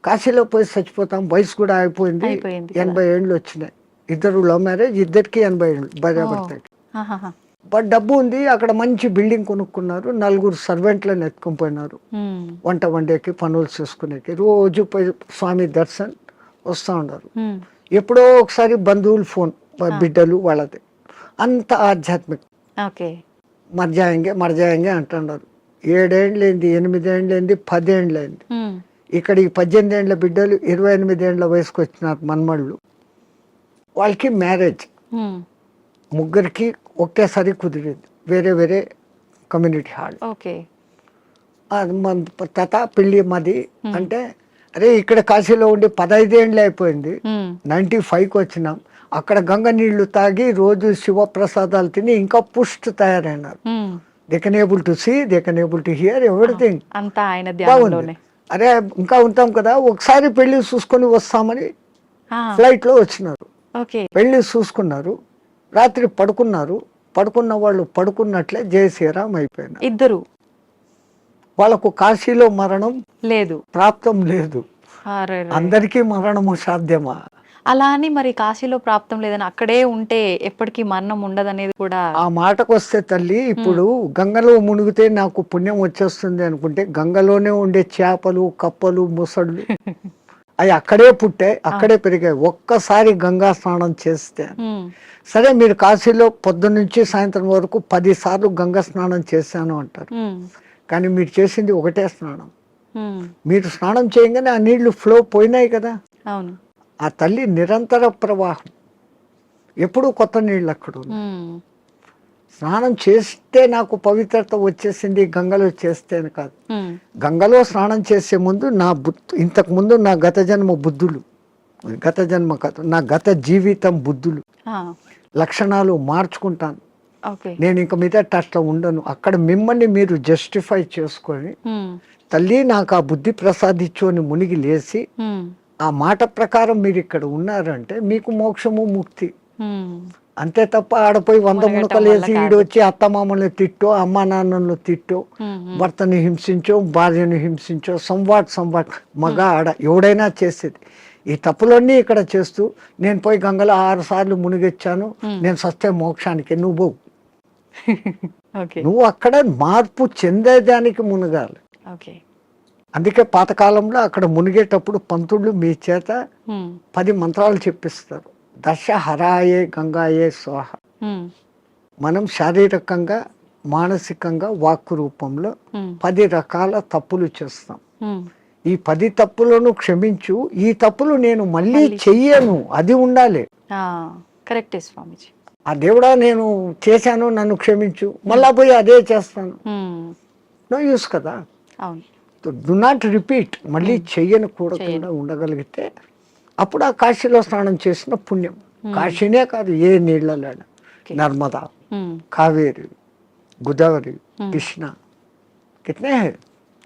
కాశీలో పోయి చచ్చిపోతాం, వయసు కూడా అయిపోయింది, 80 ఏళ్ళు వచ్చినాయి. ఇద్దరు లవ్ మ్యారేజ్, ఇద్దరికి 80 ఏళ్ళు భార్యాభర్తకి. బట్ డబ్బు ఉంది, అక్కడ మంచి బిల్డింగ్ కొనుక్కున్నారు, 4 సర్వెంట్లను ఎత్తుకొని పోయినారు, వంట వండేకి పనులు చేసుకునేకి, రోజు పోయి స్వామి దర్శన్ వస్తూ ఉన్నారు. ఎప్పుడో ఒకసారి బంధువులు ఫోన్, బిడ్డలు వాళ్ళది, అంత ఆధ్యాత్మిక. మర్జాయంగే అంటున్నారు. 7 ఏళ్ళైంది, 8 ఏళ్ళైంది, 10 ఏళ్ళైంది. ఇక్కడ ఈ 18 ఏళ్ళ బిడ్డలు 28 ఏళ్ళ వయసుకు వచ్చినారు మనమళ్ళు. వాళ్ళకి మ్యారేజ్, ముగ్గురికి ఒకేసారి కుదిరింది, వేరే వేరే కమ్యూనిటీ హాల్. ఓకే. తాత పెళ్ళి మాది అంటే, అరే ఇక్కడ కాశీలో ఉండి 15 ఏళ్ళు అయిపోయింది, 95కి వచ్చినాం, అక్కడ గంగ నీళ్లు తాగి రోజు శివప్రసాదాలు తిని ఇంకా పుష్టి తయారైనారు. They can able to see, they can able to hear everything. అంతా ఆయన ధ్యానంలోనే. అరే ఇంకా ఉంటాం కదా, ఒకసారి పెళ్లి చూసుకొని వస్తామని ఫ్లైట్లో వచ్చినారు. పెళ్లి చూసుకున్నారు, రాత్రి పడుకున్నారు, పడుకున్న వాళ్ళు పడుకున్నట్లే జై శ్రీరామ్ అయిపోయినారు ఇద్దరు. వాళ్ళకు కాశీలో మరణం లేదు, ప్రాప్తం లేదు. అందరికీ మరణము సాధ్యమా? అలా అని మరి కాశీలో ప్రాప్తం లేదని అక్కడే ఉంటే ఎప్పటికీ మరణం ఉండదనేది కూడా. ఆ మాటకు వస్తే తల్లి, ఇప్పుడు గంగలో మునిగితే నాకు పుణ్యం వచ్చేస్తుంది అనుకుంటే, గంగలోనే ఉండే చేపలు, కప్పలు, ముసళ్ళు అవి అక్కడే పుట్టాయి, అక్కడే పెరిగాయి. ఒక్కసారి గంగా స్నానం చేస్తే, సరే మీరు కాశీలో పొద్దున్నుంచి సాయంత్రం వరకు 10 సార్లు గంగా స్నానం చేశాను అంటారు, కానీ మీరు చేసింది ఒకటే స్నానం. మీరు స్నానం చేయగానే ఆ నీళ్లు ఫ్లో పోయినాయి కదా. అవును. ఆ తల్లి నిరంతర ప్రవాహం, ఎప్పుడూ కొత్త నీళ్ళు అక్కడ. స్నానం చేస్తే నాకు పవిత్రత వచ్చేసింది గంగలో చేస్తేనే కాదు. గంగలో స్నానం చేసే ముందు నా ఇంతకు ముందు నా గత జన్మ బుద్ధులు, గత జన్మ కాదు, నా గత జీవితం బుద్ధులు, లక్షణాలు మార్చుకుంటాను. నేను ఇంక మీద అట్లా ఉండను. అక్కడ మిమ్మల్ని మీరు జస్టిఫై చేసుకొని, తల్లి నాకు ఆ బుద్ధి ప్రసాదించు అని మునిగి లేచి, ఆ మాట ప్రకారం మీరు ఇక్కడ ఉన్నారంటే మీకు మోక్షము ముక్తి. అంతే తప్ప ఆడపోయి 100 మునకలు వేసి ఈడొచ్చి అత్తమామల్ని తిట్టో, అమ్మా నాన్నను తిట్టో, భర్తని హింసించో, భార్యను హింసించో, సంవాట్ మగ ఆడ ఎవడైనా చేసేది ఈ తప్పులన్నీ ఇక్కడ చేస్తూ, నేను పోయి గంగలో 6 సార్లు మునిగొచ్చాను, నేను సస్తే మోక్షానికి, నువ్వు నువ్వు అక్కడ మార్పు చెందేదానికి మునగాలి. అందుకే పాతకాలంలో అక్కడ మునిగేటప్పుడు పంతుళ్ళు మీ చేత 10 మంత్రాలు చెప్పిస్తారు. దశ హరాయే గంగాయే స్వాహ. మనం శారీరకంగా, మానసికంగా, వాక్కు రూపంలో 10 రకాల తప్పులు చేస్తాం. ఈ 10 తప్పులను క్షమించు, ఈ తప్పులు నేను మళ్ళీ చెయ్యను, అది ఉండాలి. కరెక్టే స్వామిజీ. ఆ దేవుడా నేను చేశాను, నన్ను క్షమించు, మళ్ళా పోయి అదే చేస్తాను, నో యూస్ కదా. Do not repeat. మళ్ళీ చెయ్యను కూడా ఉండగలిగితే అప్పుడు ఆ కాశీలో స్నానం చేసిన పుణ్యం. కాశీనే కాదు, ఏ నీళ్ళలో, నర్మదా, కావేరి, గోదావరి, కృష్ణ, కిట్నే.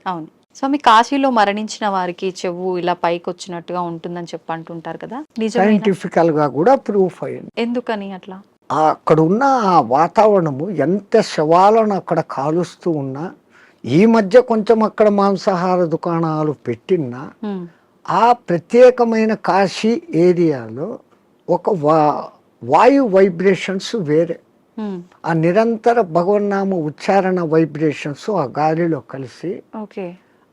అవును స్వామి, కాశీలో మరణించిన వారికి చెవు ఇలా పైకి వచ్చినట్టుగా ఉంటుందని చెప్పి అంటుంటారు కదా, సైంటిఫికల్ గా కూడా ప్రూఫ్ అయ్యింది. ఎందుకని అట్లా? అక్కడ ఉన్న ఆ వాతావరణము, ఎంత శవాలను అక్కడ కాలుస్తూ ఉన్నా, ఈ మధ్య కొంచెం అక్కడ మాంసాహార దుకాణాలు పెట్టినా, ఆ ప్రత్యేకమైన కాశీ ఏరియాలో ఒక వాయు వైబ్రేషన్స్ వేరే, ఆ నిరంతర భగవన్నామ ఉచ్చారణ వైబ్రేషన్స్ ఆ గాలిలో కలిసి,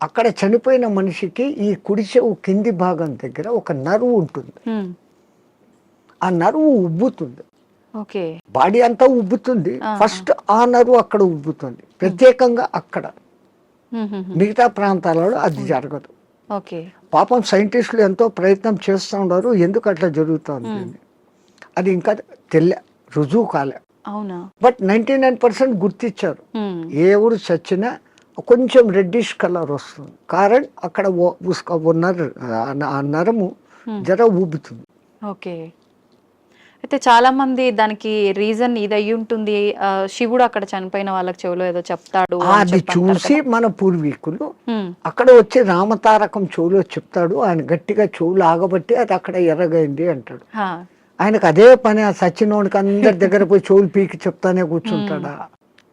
అక్కడ చనిపోయిన మనిషికి ఈ కుడి చెవు కింది భాగం దగ్గర ఒక నరువు ఉంటుంది. ఆ నరువు ఉబ్బుతుంది, బాడీ అంతా ఉబ్బుతుంది, ఫస్ట్ ఆ నరువు అక్కడ ఉబ్బుతుంది ప్రత్యేకంగా అక్కడ. మిగతా ప్రాంతాలలో అది జరగదు. పాపం సైంటిస్టులు ఎంతో ప్రయత్నం చేస్తూ ఉన్నారు, ఎందుకు అట్లా జరుగుతుంది అది ఇంకా రుజువు కాలే. బట్ 99% గుర్తించారు. ఏ ఊరు చచ్చినా కొంచెం రెడ్డిష్ కలర్ వస్తుంది, కారణం అక్కడ నరము జర ఊబుతుంది. అయితే చాలా మంది దానికి రీజన్ ఇది అయ్యి ఉంటుంది, శివుడు అక్కడ చనిపోయిన వాళ్ళకి చెవులో ఏదో చెప్తాడు అది చూసి మన పూర్వీకులు అక్కడ వచ్చి రామతారకం చెవులో చెప్తాడు, ఆయన గట్టిగా చెవులు ఆగబట్టి అది అక్కడ ఎర్రగైంది అంటాడు. ఆయనకు అదే పని, ఆ సచ్చినోడికి అందరి దగ్గర పోయి చెవులు పీకి చెప్తానే కూర్చుంటాడా?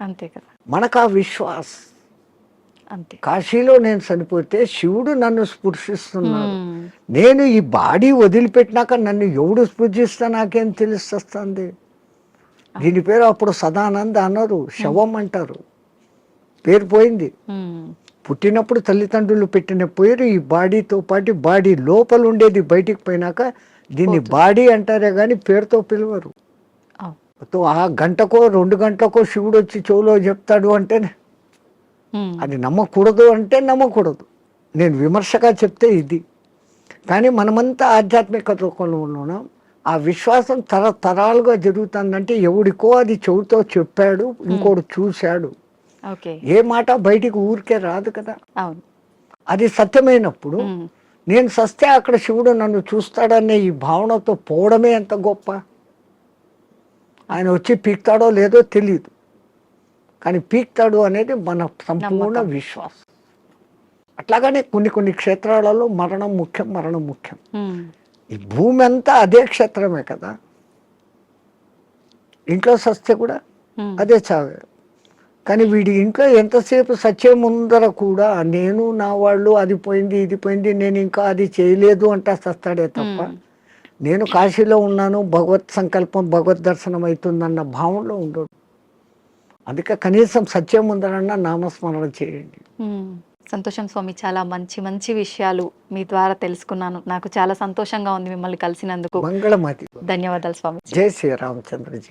అంతే కదా, మనకు ఆ విశ్వాస్. కాశీలో నేను చనిపోతే శివుడు నన్ను స్పృశిస్తున్నాడు, నేను ఈ బాడీ వదిలిపెట్టినాక నన్ను ఎవడు స్పృశిస్తా నాకేం తెలుస్తుంది. దీని పేరు అప్పుడు సదానంద అన్నారు, శవం అంటారు, పేరు పోయింది. పుట్టినప్పుడు తల్లిదండ్రులు పెట్టిన పేరు ఈ బాడీతో పాటు బాడీ లోపల ఉండేది బయటికి పోయినాక దీన్ని బాడీ అంటారే కానీ పేరుతో పిలవరు. ఆ గంటకో 2 గంటలకో శివుడు వచ్చి చెవులో చెప్తాడు అంటే అది నమ్మకూడదు అంటే నమ్మకూడదు. నేను విమర్శగా చెప్తే ఇది. కానీ మనమంతా ఆధ్యాత్మిక లోకంలో ఉన్నాం, ఆ విశ్వాసం తరతరాలుగా జరుగుతుందంటే ఎవడికో అది చెవుతో చెప్పాడు, ఇంకోడు చూశాడు. ఓకే. ఏ మాట బయటికి ఊరికే రాదు కదా. అవును. అది సత్యమైనప్పుడు నేను సస్తే అక్కడ శివుడు నన్ను చూస్తాడనే ఈ భావనతో పోవడమే ఎంత గొప్ప. ఆయన వచ్చి పీక్తాడో లేదో తెలియదు, కానీ పీక్తాడు అనేది మన సంపూర్ణ విశ్వాసం. అట్లాగనే కొన్ని క్షేత్రాలలో మరణం ముఖ్యం. ఈ భూమి అంతా అదే క్షేత్రమే కదా. ఇంట్లో సస్తే కూడా అదే చావే. కానీ వీడి ఇంట్లో ఎంతసేపు సత్యం ముందర కూడా నేను నా వాళ్ళు అది పోయింది ఇది పోయింది నేను ఇంకా అది చేయలేదు అంటా సస్తాడే తప్ప నేను కాశీలో ఉన్నాను, భగవత్ సంకల్పం భగవద్ దర్శనం అవుతుందన్న భావనలో ఉండడు. అందుకే కనీసం సత్యం ముందరన్నా నామస్మరణ చేయండి. సంతోషం స్వామి, చాలా మంచి విషయాలు మీ ద్వారా తెలుసుకున్నాను. నాకు చాలా సంతోషంగా ఉంది మిమ్మల్ని కలిసినందుకు. మంగళమతి. ధన్యవాదాలు స్వామి. జై శ్రీరామచంద్రజీ.